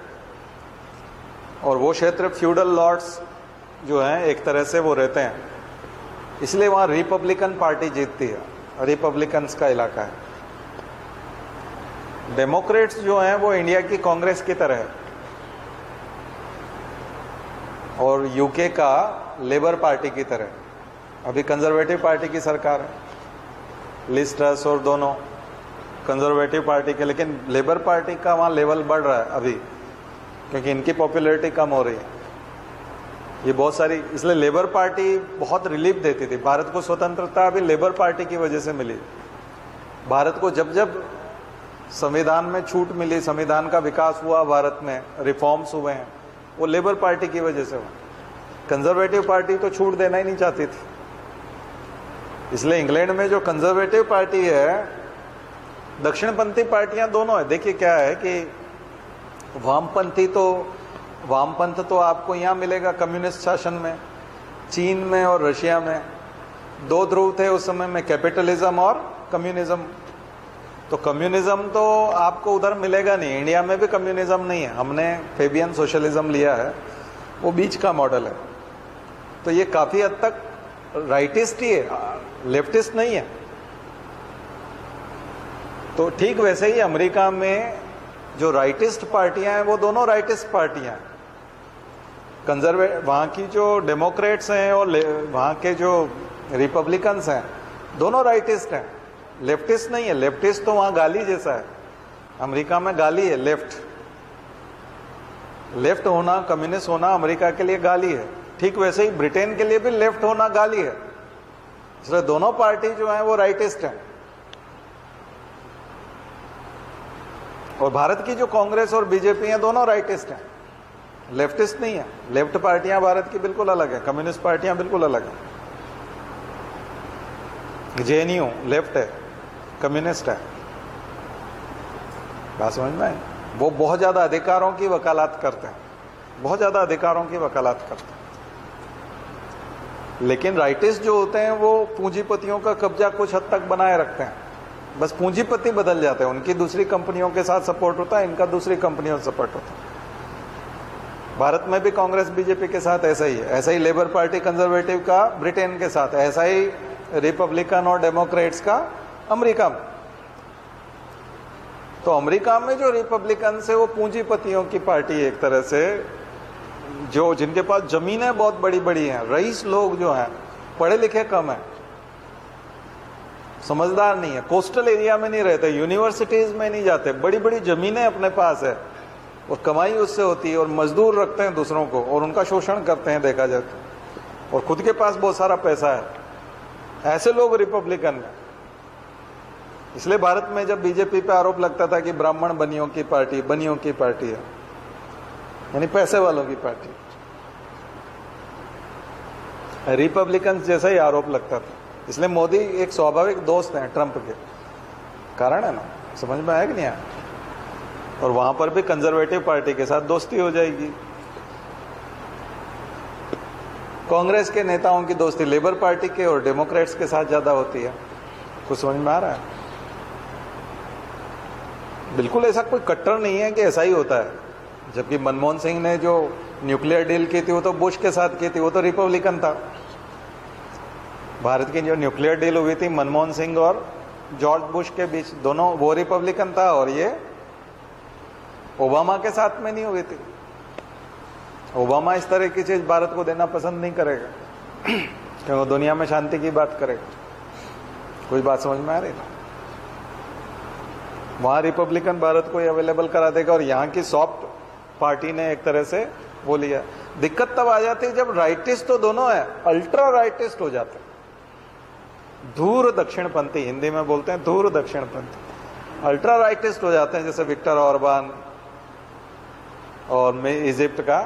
और वो क्षेत्र फ्यूडल लॉर्ड्स जो हैं एक तरह से वो रहते हैं, इसलिए वहाँ रिपब्लिकन पार्टी जीतती है, रिपब्लिकन्स का इलाका है। डेमोक्रेट्स जो हैं वो इंडिया की कांग्रेस की तरह है, और यूके का लेबर पार्टी की तरह। अभी कंजर्वेटिव पार्टी की सरकार है, लिज ट्रस और दोनों कंजर्वेटिव पार्टी के, लेकिन लेबर पार्टी का वहाँ लेवल बढ़ रहा है अभी, क्योंकि इनकी पॉपुलैरिटी कम हो रही है। ये बहुत सारी, इसलिए लेबर पार्टी बहुत रिलीफ देती थी। भारत को स्वतंत्रता अभी लेबर पार्टी की वजह से मिली। भारत को जब जब संविधान में छूट मिली, संविधान का विकास हुआ, भारत में रिफॉर्म्स हुए हैं, वो लेबर पार्टी की वजह से हुआ। कंजर्वेटिव पार्टी तो छूट देना ही नहीं चाहती थी। इसलिए इंग्लैंड में जो कंजर्वेटिव पार्टी है, दक्षिणपंथी पार्टियां दोनों है। देखिए क्या है कि वामपंथ तो आपको यहाँ मिलेगा कम्युनिस्ट शासन में, चीन में और रशिया में। 2 ध्रुव थे उस समय में, कैपिटलिज्म और कम्युनिज्म। तो कम्युनिज्म तो आपको उधर मिलेगा नहीं, इंडिया में भी कम्युनिज्म नहीं है। हमने फेबियन सोशलिज्म लिया है, वो बीच का मॉडल है। तो ये काफी हद तक राइटिस्ट ही है, लेफ्टिस्ट नहीं है। तो ठीक वैसे ही अमेरिका में जो राइटिस्ट पार्टियां हैं वो दोनों राइटिस्ट पार्टियां हैं। वहाँ की जो डेमोक्रेट्स हैं और वहाँ के जो रिपब्लिकन्स हैं, दोनों राइटिस्ट हैं, लेफ्टिस्ट नहीं है। लेफ्टिस्ट तो वहाँ गाली जैसा है, अमेरिका में गाली है। लेफ्ट होना, कम्युनिस्ट होना अमेरिका के लिए गाली है। ठीक वैसे ही ब्रिटेन के लिए भी लेफ्ट होना गाली है। इसलिए दोनों पार्टी जो है वो राइटिस्ट हैं। और भारत की जो कांग्रेस और बीजेपी है, दोनों राइटिस्ट हैं, लेफ्टिस्ट नहीं है। लेफ्ट पार्टियां भारत की बिल्कुल अलग है, कम्युनिस्ट पार्टियां बिल्कुल अलग है। जेएनयू लेफ्ट है, कम्युनिस्ट है। बात समझ में? वो बहुत ज्यादा अधिकारों की वकालत करते हैं, बहुत ज्यादा अधिकारों की वकालत करते हैं। लेकिन राइटिस्ट जो होते हैं वो पूंजीपतियों का कब्जा कुछ हद तक बनाए रखते हैं। बस पूंजीपति बदल जाते हैं, उनकी दूसरी कंपनियों के साथ सपोर्ट होता है, इनका दूसरी कंपनियों से सपोर्ट होता है। भारत में भी कांग्रेस बीजेपी के साथ ऐसा ही है, ऐसा ही लेबर पार्टी कंजर्वेटिव का ब्रिटेन के साथ, ऐसा ही रिपब्लिकन और डेमोक्रेट्स का अमेरिका में। तो अमेरिका में जो रिपब्लिकन से वो पूंजीपतियों की पार्टी एक तरह से, जो जिनके पास जमीनें बहुत बड़ी बड़ी हैं, रईस लोग जो हैं, पढ़े लिखे कम हैं, समझदार नहीं है, कोस्टल एरिया में नहीं रहते, यूनिवर्सिटीज में नहीं जाते, बड़ी बड़ी जमीनें अपने पास है और कमाई उससे होती है, और मजदूर रखते हैं दूसरों को और उनका शोषण करते हैं देखा जाए तो, और खुद के पास बहुत सारा पैसा है, ऐसे लोग रिपब्लिकन में। इसलिए भारत में जब बीजेपी पे आरोप लगता था कि ब्राह्मण बनियों की पार्टी है, यानी पैसे वालों की पार्टी, रिपब्लिकन जैसा ही आरोप लगता था। इसलिए मोदी एक स्वाभाविक दोस्त हैं ट्रंप के, कारण है ना, समझ में आया कि नहीं आया? और वहां पर भी कंजर्वेटिव पार्टी के साथ दोस्ती हो जाएगी। कांग्रेस के नेताओं की दोस्ती लेबर पार्टी के और डेमोक्रेट्स के साथ ज्यादा होती है। कुछ समझ में आ रहा है? बिल्कुल ऐसा कोई कट्टर नहीं है कि ऐसा ही होता है। जबकि मनमोहन सिंह ने जो न्यूक्लियर डील की थी वो तो बुश के साथ की थी, वो तो रिपब्लिकन था। भारत की जो न्यूक्लियर डील हुई थी मनमोहन सिंह और जॉर्ज बुश के बीच, दोनों, वो रिपब्लिकन था, और ये ओबामा के साथ में नहीं हुई थी। ओबामा इस तरह की चीज भारत को देना पसंद नहीं करेगा क्योंकि वो दुनिया में शांति की बात करेगा। कोई बात समझ में आ रही है? वहां रिपब्लिकन भारत को अवेलेबल करा देगा और यहाँ की सॉफ्ट पार्टी ने एक तरह से वो लिया। दिक्कत तब आ जाती है जब राइटिस्ट तो दोनों है, अल्ट्रा राइटिस्ट हो जाते हैं, धूर दक्षिणपंथी, हिंदी में बोलते हैं धूर दक्षिणपंथी, अल्ट्रा राइटिस्ट हो जाते हैं, जैसे विक्टर ऑर्बान और इजिप्ट का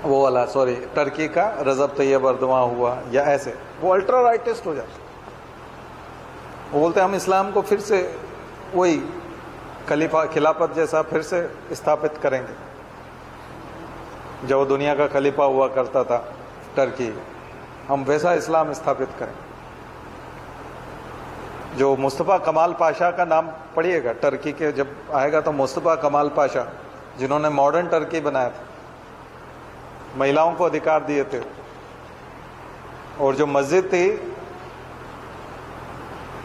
वो वाला, सॉरी टर्की का रजब तैयब अर्दवान हुआ, या ऐसे वो अल्ट्रा राइटिस्ट हो जाते हैं। वो बोलते हैं हम इस्लाम को फिर से वही खिलाफत जैसा फिर से स्थापित करेंगे, जब दुनिया का खलीफा हुआ करता था टर्की, हम वैसा इस्लाम स्थापित करेंगे। जो मुस्तफा कमाल पाशा का नाम पढ़िएगा, टर्की के जब आएगा तो मुस्तफा कमाल पाशा, जिन्होंने मॉडर्न टर्की बनाया था, महिलाओं को अधिकार दिए थे, और जो मस्जिद थी,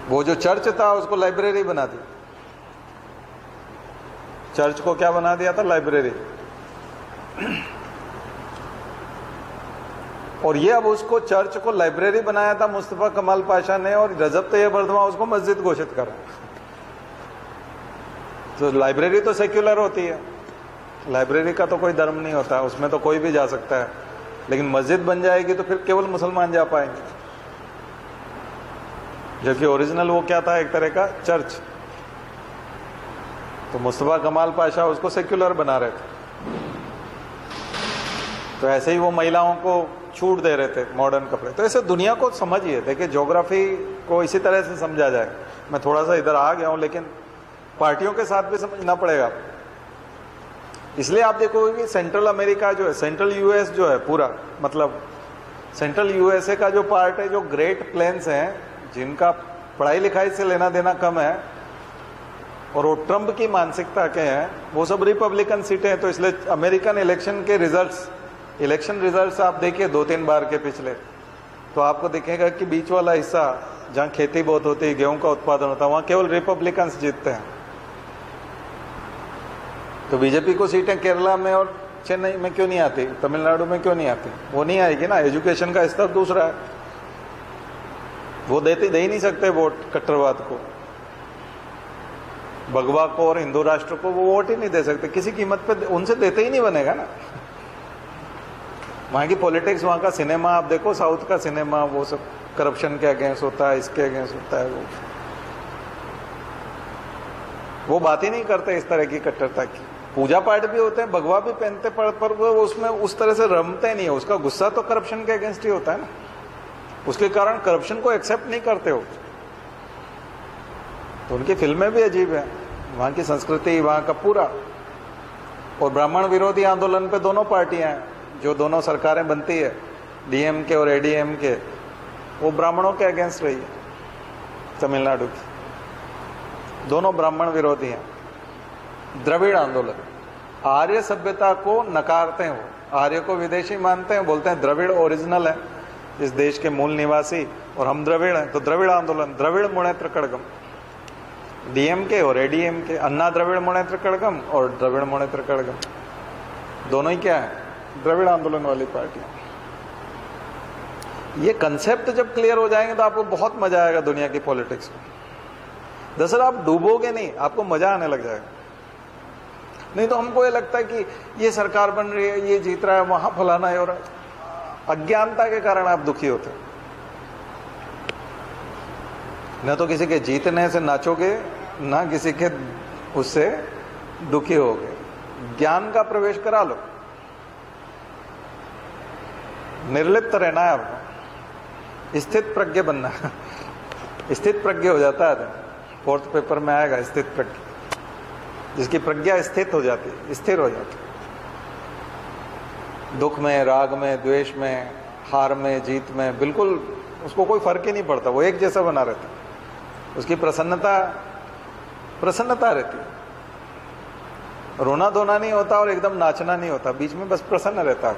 वो जो चर्च था उसको लाइब्रेरी बना दी। चर्च को क्या बना दिया था? लाइब्रेरी। और ये अब उसको चर्च को लाइब्रेरी बनाया था मुस्तफा कमाल पाशा ने, और रजब तैयब अर्दवान उसको मस्जिद घोषित करा। तो लाइब्रेरी तो सेक्युलर होती है, लाइब्रेरी का तो कोई धर्म नहीं होता, उसमें तो कोई भी जा सकता है, लेकिन मस्जिद बन जाएगी तो फिर केवल मुसलमान जा पाएंगे। जबकि ओरिजिनल वो क्या था? एक तरह का चर्च। तो मुस्तफा कमाल पाशा उसको सेक्युलर बना रहे थे। तो ऐसे ही वो महिलाओं को छूट दे रहे थे मॉडर्न कपड़े। तो ऐसे दुनिया को समझिए, देखिए ज्योग्राफी को इसी तरह से समझा जाए। मैं थोड़ा सा इधर आ गया हूं, लेकिन पार्टियों के साथ भी समझना पड़ेगा। इसलिए आप देखोगे कि सेंट्रल अमेरिका जो है, सेंट्रल यूएस जो है पूरा, मतलब सेंट्रल यूएसए का जो पार्ट है, जो ग्रेट प्लेन्स हैं, जिनका पढ़ाई लिखाई से लेना देना कम है, और वो ट्रंप की मानसिकता के हैं, वो सब रिपब्लिकन सीटें हैं। तो इसलिए अमेरिकन इलेक्शन के इलेक्शन रिजल्ट्स आप देखिए 2-3 बार के पिछले, तो आपको दिखेगा कि बीच वाला हिस्सा जहां खेती बहुत होती है, गेहूं का उत्पादन होता है, वहां केवल रिपब्लिकन्स जीतते हैं। तो बीजेपी को सीटें केरला में और चेन्नई में क्यों नहीं आती, तमिलनाडु में क्यों नहीं आती? वो नहीं आएगी ना, एजुकेशन का स्तर दूसरा है, वो दे ही नहीं सकते वोट कट्टरवाद को, भगवा को और हिंदू राष्ट्र को वो वोट ही नहीं दे सकते किसी कीमत पे, उनसे देते ही नहीं बनेगा ना। वहां की पॉलिटिक्स, वहां का सिनेमा आप देखो, साउथ का सिनेमा, वो सब करप्शन के अगेंस्ट होता है, इसके अगेंस्ट होता है, वो बात ही नहीं करते इस तरह की कट्टरता की। पूजा पाठ भी होते हैं, भगवा भी पहनते, पर वो उसमें उस तरह से रमते नहीं है। उसका गुस्सा तो करप्शन के अगेंस्ट ही होता है ना, उसके कारण करप्शन को एक्सेप्ट नहीं करते हो। तो उनकी फिल्में भी अजीब है, वहां की संस्कृति, वहां का पूरा। और ब्राह्मण विरोधी आंदोलन पे दोनों पार्टियां हैं, जो दोनों सरकारें बनती है, डीएमके और एडीएमके, वो ब्राह्मणों के अगेंस्ट रही है। तमिलनाडु की, दोनों ब्राह्मण विरोधी हैं। द्रविड़ आंदोलन, आर्य सभ्यता को नकारते हैं, वो आर्य को विदेशी मानते हैं, बोलते हैं द्रविड़ ओरिजिनल है, इस देश के मूल निवासी, और हम द्रविड़ हैं। तो द्रविड़ आंदोलन, द्रविड़ मुनेत्र कड़गम, डीएमके और एडीएमके, अन्ना द्रविड़ मुनेत्र कड़गम और द्रविड़ मुनेत्र कड़गम, दोनों ही क्या है? द्रविड़ आंदोलन वाली पार्टियां। ये कंसेप्ट जब क्लियर हो जाएंगे तो आपको बहुत मजा आएगा दुनिया की पॉलिटिक्स में। दरअसल आप डूबोगे नहीं, आपको मजा आने लग जाएगा। नहीं तो हमको ये लगता है कि ये सरकार बन रही है, ये जीत रहा है, वहां फलाना है, और अज्ञानता के कारण आप दुखी होते। न तो किसी के जीतने से नाचोगे, ना किसी के उससे दुखी होगे। ज्ञान का प्रवेश करा लो, निर्लिप्त रहना है आपको, स्थित प्रज्ञ बनना है। स्थित प्रज्ञ हो जाता है, 4th पेपर में आएगा स्थित प्रज्ञ, जिसकी प्रज्ञा स्थित हो जाती है, स्थिर हो जाती है। दुख में, राग में, द्वेष में, हार में, जीत में, बिल्कुल उसको कोई फर्क ही नहीं पड़ता, वो एक जैसा बना रहता है। उसकी प्रसन्नता रहती है, रोना धोना नहीं होता और एकदम नाचना नहीं होता, बीच में बस प्रसन्न रहता है,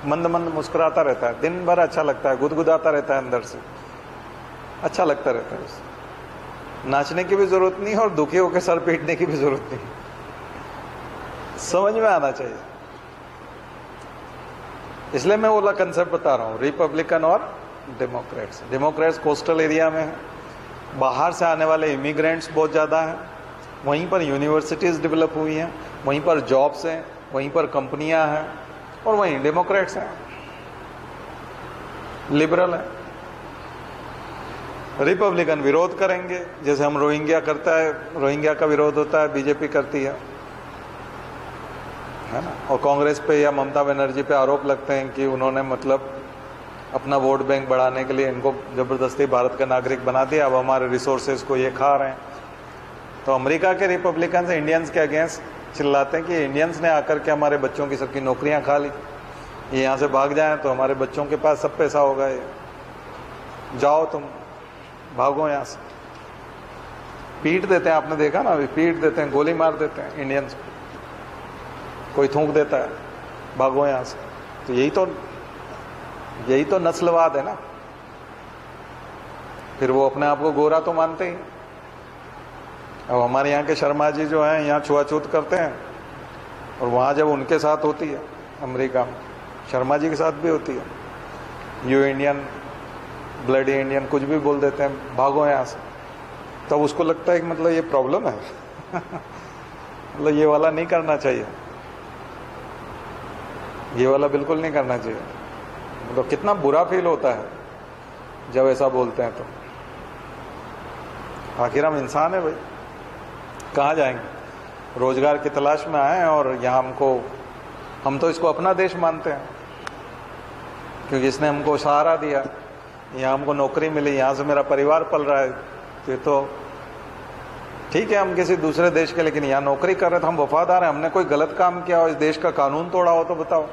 मंद मंद मुस्कुराता रहता है, दिन भर अच्छा लगता है, गुदगुदाता रहता है, अंदर से अच्छा लगता रहता है उसे। नाचने की भी जरूरत नहीं है और दुखी होकर सर पीटने की भी जरूरत नहीं, समझ में आना चाहिए। इसलिए मैं वो कंसेप्ट बता रहा हूं, रिपब्लिकन और डेमोक्रेट्स। डेमोक्रेट्स कोस्टल एरिया में है, बाहर से आने वाले इमिग्रेंट्स बहुत ज़्यादा हैं, वहीं पर यूनिवर्सिटीज़ डेवलप हुई हैं, वहीं पर जॉब्स हैं, वहीं पर कंपनियां हैं, और वहीं डेमोक्रेट्स हैं, लिबरल हैं। रिपब्लिकन विरोध करेंगे, जैसे हम रोहिंग्या करता है, रोहिंग्या का विरोध होता है, बीजेपी करती है ना। और कांग्रेस पे या ममता बनर्जी पे आरोप लगते हैं कि उन्होंने मतलब अपना वोट बैंक बढ़ाने के लिए इनको जबरदस्ती भारत का नागरिक बना दिया, अब हमारे रिसोर्सेज को ये खा रहे हैं। तो अमेरिका के रिपब्लिकन से इंडियंस के अगेंस्ट चिल्लाते हैं कि इंडियंस ने आकर के हमारे बच्चों की सबकी नौकरियां खा ली, ये यहाँ से भाग जाएं तो हमारे बच्चों के पास सब पैसा होगा, ये जाओ तुम भागो यहाँ से। पीट देते हैं, आपने देखा ना, पीट देते हैं, गोली मार देते हैं इंडियंस को, कोई थूक देता है, भागो यहाँ से। तो यही तो नस्लवाद है ना। फिर वो अपने आप को गोरा तो मानते ही। अब हमारे यहाँ के शर्मा जी जो हैं, यहाँ छुआछूत करते हैं, और वहाँ जब उनके साथ होती है अमेरिका में, शर्मा जी के साथ भी होती है, यू इंडियन, ब्लडी इंडियन, कुछ भी बोल देते हैं, भागो यहाँ से। तब उसको लगता है कि मतलब ये प्रॉब्लम है मतलब ये वाला नहीं करना चाहिए, ये वाला बिल्कुल नहीं करना चाहिए। मतलब कितना बुरा फील होता है जब ऐसा बोलते हैं। तो आखिर हम इंसान है भाई, कहाँ जाएंगे? रोजगार की तलाश में आए हैं और यहाँ हम तो इसको अपना देश मानते हैं, क्योंकि इसने हमको सहारा दिया, यहाँ हमको नौकरी मिली, यहाँ से मेरा परिवार पल रहा है। ये तो ठीक है, हम किसी दूसरे देश के, लेकिन यहाँ नौकरी कर रहे थे, हम वफादार हैं। हमने कोई गलत काम किया हो, इस देश का कानून तोड़ा हो तो बताओ,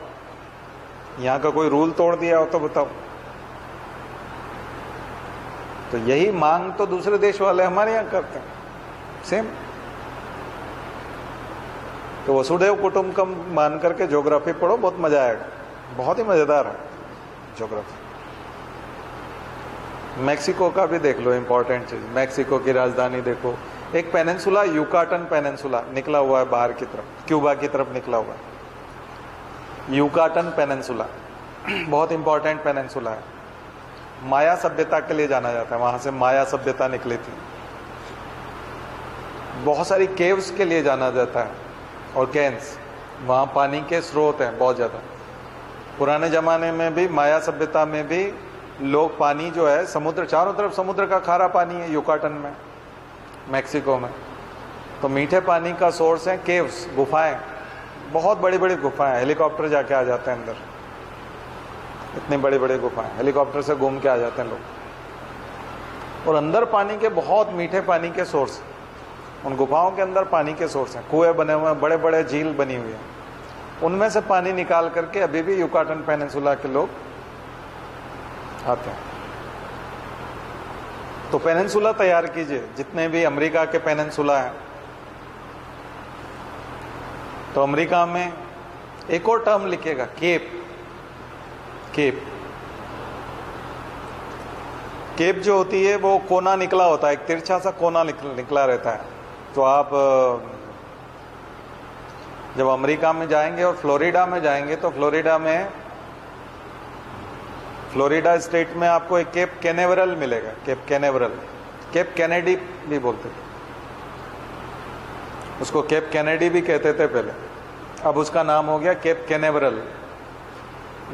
यहाँ का कोई रूल तोड़ दिया हो तो बताओ। तो यही मांग तो दूसरे देश वाले हमारे यहाँ करते हैं, सेम। तो वसुधैव कुटुंबकम मान करके ज्योग्राफी पढ़ो, बहुत मजा आएगा, बहुत ही मजेदार है ज्योग्राफी। मैक्सिको का भी देख लो, इंपॉर्टेंट चीज, मैक्सिको की राजधानी देखो। एक पेनिनसुला, यूकाटन पेनिनसुला निकला हुआ है बाहर की तरफ, क्यूबा की तरफ निकला हुआ है, यूकाटन पेनिनसुला, बहुत इंपॉर्टेंट पेनिनसुला है। माया सभ्यता के लिए जाना जाता है, वहां से माया सभ्यता निकली थी। बहुत सारी केव्स के लिए जाना जाता है, और कैंस, वहां पानी के स्रोत हैं बहुत ज्यादा। पुराने जमाने में भी, माया सभ्यता में भी लोग पानी जो है, समुद्र, चारों तरफ समुद्र का खारा पानी है यूकाटन में, मैक्सिको में। तो मीठे पानी का सोर्स है केव्स, गुफाएं, बहुत बड़ी बड़ी गुफाएं, हेलीकॉप्टर जाके आ जाते हैं अंदर, इतनी बड़ी बड़ी गुफाएं, हेलीकॉप्टर से घूम के आ जाते हैं लोग। और अंदर पानी के, बहुत मीठे पानी के सोर्स, उन गुफाओं के अंदर पानी के सोर्स हैं, कुएं बने हुए हैं, बड़े बड़े झील बनी हुई है, उनमें से पानी निकाल करके अभी भी यूकाटन पेनिनसुला के लोग आते हैं। तो पेनिनसुला तैयार कीजिए, जितने भी अमेरिका के पेनिनसुला हैं। तो अमेरिका में एक और टर्म लिखिएगा, केप। केप केप जो होती है वो कोना निकला होता है, एक तिरछा सा कोना निकला रहता है। तो आप जब अमेरिका में जाएंगे और फ्लोरिडा में जाएंगे तो फ्लोरिडा स्टेट में आपको एक केप कैनेवरल मिलेगा, केप कैनेवरल। केप कैनेडी भी बोलते थे उसको, केप कैनेडी भी कहते थे पहले, अब उसका नाम हो गया केप कैनेवरल,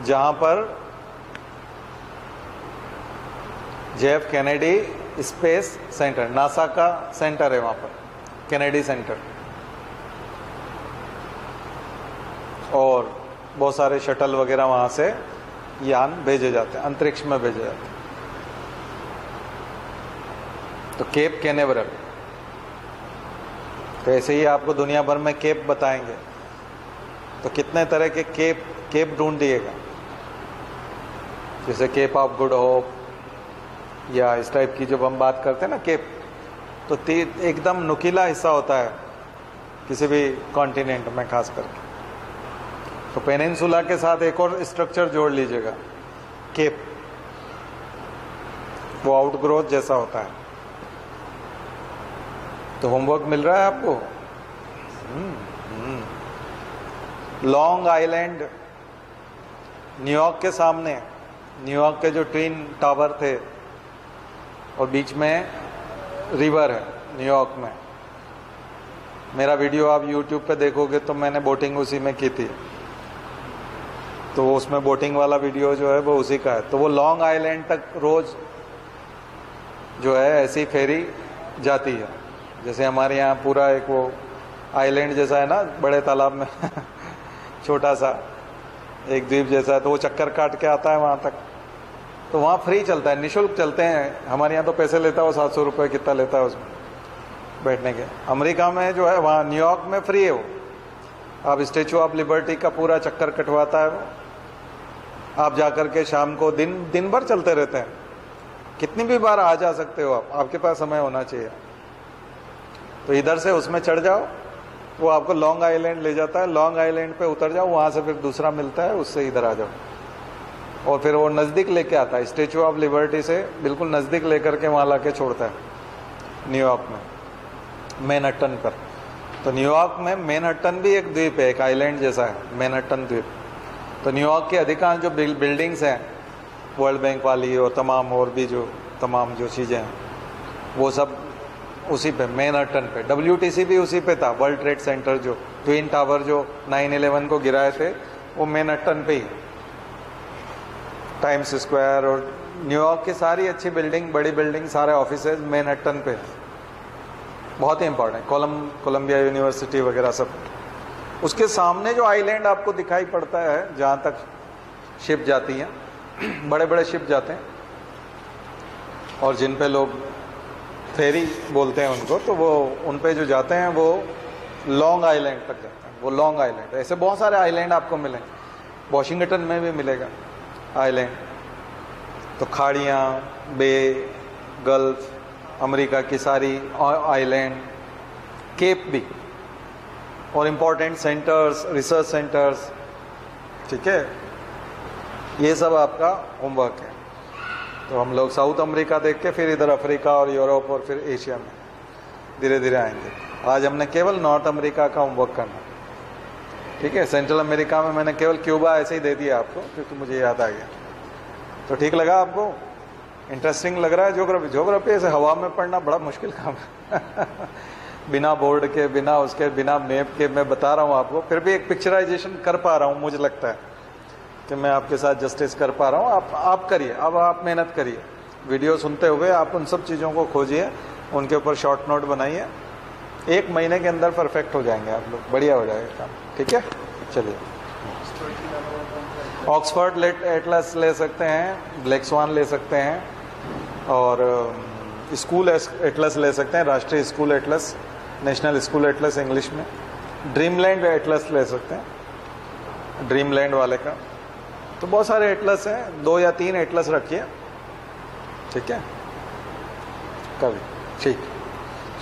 जहां पर JF Kennedy space centre, NASA का सेंटर है वहां पर, कैनेडी सेंटर। और बहुत सारे शटल वगैरह वहां से यान भेजे जाते हैं, अंतरिक्ष में भेजे जाते हैं। तो केप कैनेवरल। तो ऐसे ही आपको दुनिया भर में केप बताएंगे, तो कितने तरह के केप ढूंढ दिएगा, जैसे केप ऑफ गुड होप या इस टाइप की जब हम बात करते हैं ना केप, तो एकदम नुकीला हिस्सा होता है किसी भी कॉन्टिनेंट में खास करके। तो पेनिनसुला के साथ एक और स्ट्रक्चर जोड़ लीजिएगा, केप, वो आउटग्रोथ जैसा होता है। तो होमवर्क मिल रहा है आपको। लॉन्ग आइलैंड, न्यूयॉर्क के सामने, न्यूयॉर्क के जो ट्विन टावर थे और बीच में रिवर है न्यूयॉर्क में। मेरा वीडियो आप YouTube पे देखोगे तो मैंने बोटिंग उसी में की थी, तो उसमें बोटिंग वाला वीडियो जो है वो उसी का है। तो वो लॉन्ग आइलैंड तक रोज जो है ऐसी फेरी जाती है, जैसे हमारे यहाँ पूरा एक वो आइलैंड जैसा है ना बड़े तालाब में छोटा सा एक द्वीप जैसा है, तो वो चक्कर काट के आता है वहाँ तक। तो वहाँ फ्री चलता है, निःशुल्क चलते हैं। हमारे यहाँ तो पैसे लेता है वो, 700 रुपये कितना लेता है उसमें बैठने के। अमेरिका में जो है वहाँ न्यूयॉर्क में फ्री है वो। आप स्टेचू ऑफ लिबर्टी का पूरा चक्कर कटवाता है वो, आप जाकर के शाम को दिन भर चलते रहते हैं, कितनी भी बार आ जा सकते हो आप, आपके पास समय होना चाहिए। तो इधर से उसमें चढ़ जाओ, वो आपको लॉन्ग आइलैंड ले जाता है, लॉन्ग आइलैंड पे उतर जाओ, वहाँ से फिर दूसरा मिलता है, उससे इधर आ जाओ, और फिर वो नज़दीक लेके आता है, स्टेचू ऑफ लिबर्टी से बिल्कुल नज़दीक लेकर के वहाँ ला के छोड़ता है न्यूयॉर्क में, मैनहट्टन पर। तो न्यूयॉर्क में मैनहट्टन भी एक द्वीप है, एक आइलैंड जैसा है मैनहट्टन द्वीप। तो न्यूयॉर्क के अधिकांश जो बिल्डिंग्स हैं वर्ल्ड बैंक वाली और तमाम और भी जो तमाम जो चीज़ें हैं वो सब उसी पे मैनहट्टन पे। WTC भी उसी पे था, वर्ल्ड ट्रेड सेंटर जो ट्विन टावर जो 9/11 को गिराए थे वो मैनहट्टन पे ही। टाइम्स स्क्वायर और न्यूयॉर्क की सारी अच्छी बिल्डिंग, बड़ी बिल्डिंग, सारे ऑफिसेज मैनहट्टन पे, बहुत ही इंपॉर्टेंट। कोलंबिया यूनिवर्सिटी वगैरह सब। उसके सामने जो आइलैंड आपको दिखाई पड़ता है जहाँ तक शिप जाती हैं, बड़े बड़े शिप जाते हैं और जिन पे लोग फेरी बोलते हैं उनको, तो वो उन पे जो जाते हैं वो लॉन्ग आइलैंड तक जाते हैं। वो लॉन्ग आइलैंड, ऐसे बहुत सारे आइलैंड आपको मिलेंगे, वॉशिंगटन में भी मिलेगा आइलैंड। तो खाड़ियाँ, बे, गल्फ, अमेरिका की सारी आइलैंड, केप भी, और इम्पोर्टेंट सेंटर्स, रिसर्च सेंटर्स, ठीक है। ये सब आपका होमवर्क है। तो हम लोग साउथ अमेरिका देख के फिर इधर अफ्रीका और यूरोप और फिर एशिया में धीरे धीरे आएंगे। आज हमने केवल नॉर्थ अमेरिका का होमवर्क करना, ठीक है। सेंट्रल अमेरिका में मैंने केवल क्यूबा ऐसे ही दे दिया आपको क्योंकि मुझे याद आ गया। तो ठीक लगा आपको? इंटरेस्टिंग लग रहा है? ज्योग्राफी ऐसे हवा में पढ़ना बड़ा मुश्किल काम है बिना बोर्ड के, बिना उसके, बिना मैप के मैं बता रहा हूँ आपको, फिर भी एक पिक्चराइजेशन कर पा रहा हूँ। मुझे लगता है कि मैं आपके साथ जस्टिस कर पा रहा हूँ। आप करिए, अब आप मेहनत करिए, वीडियो सुनते हुए आप उन सब चीज़ों को खोजिए, उनके ऊपर शॉर्ट नोट बनाइए। 1 महीने के अंदर परफेक्ट हो जाएंगे आप लोग, बढ़िया हो जाएगा काम, ठीक है। चलिए, ऑक्सफोर्ड एटलस ले सकते हैं, ब्लैक स्वान ले सकते हैं, और स्कूल एटलस ले सकते हैं, राष्ट्रीय school Atlas, national school Atlas English में। ड्रीमलैंड एटलस ले सकते हैं, ड्रीमलैंड वाले का। तो बहुत सारे एटलस हैं, 2 या 3 एटलस रखिए, ठीक है। कभी ठीक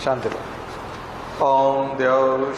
शांति पाठ। ओम देव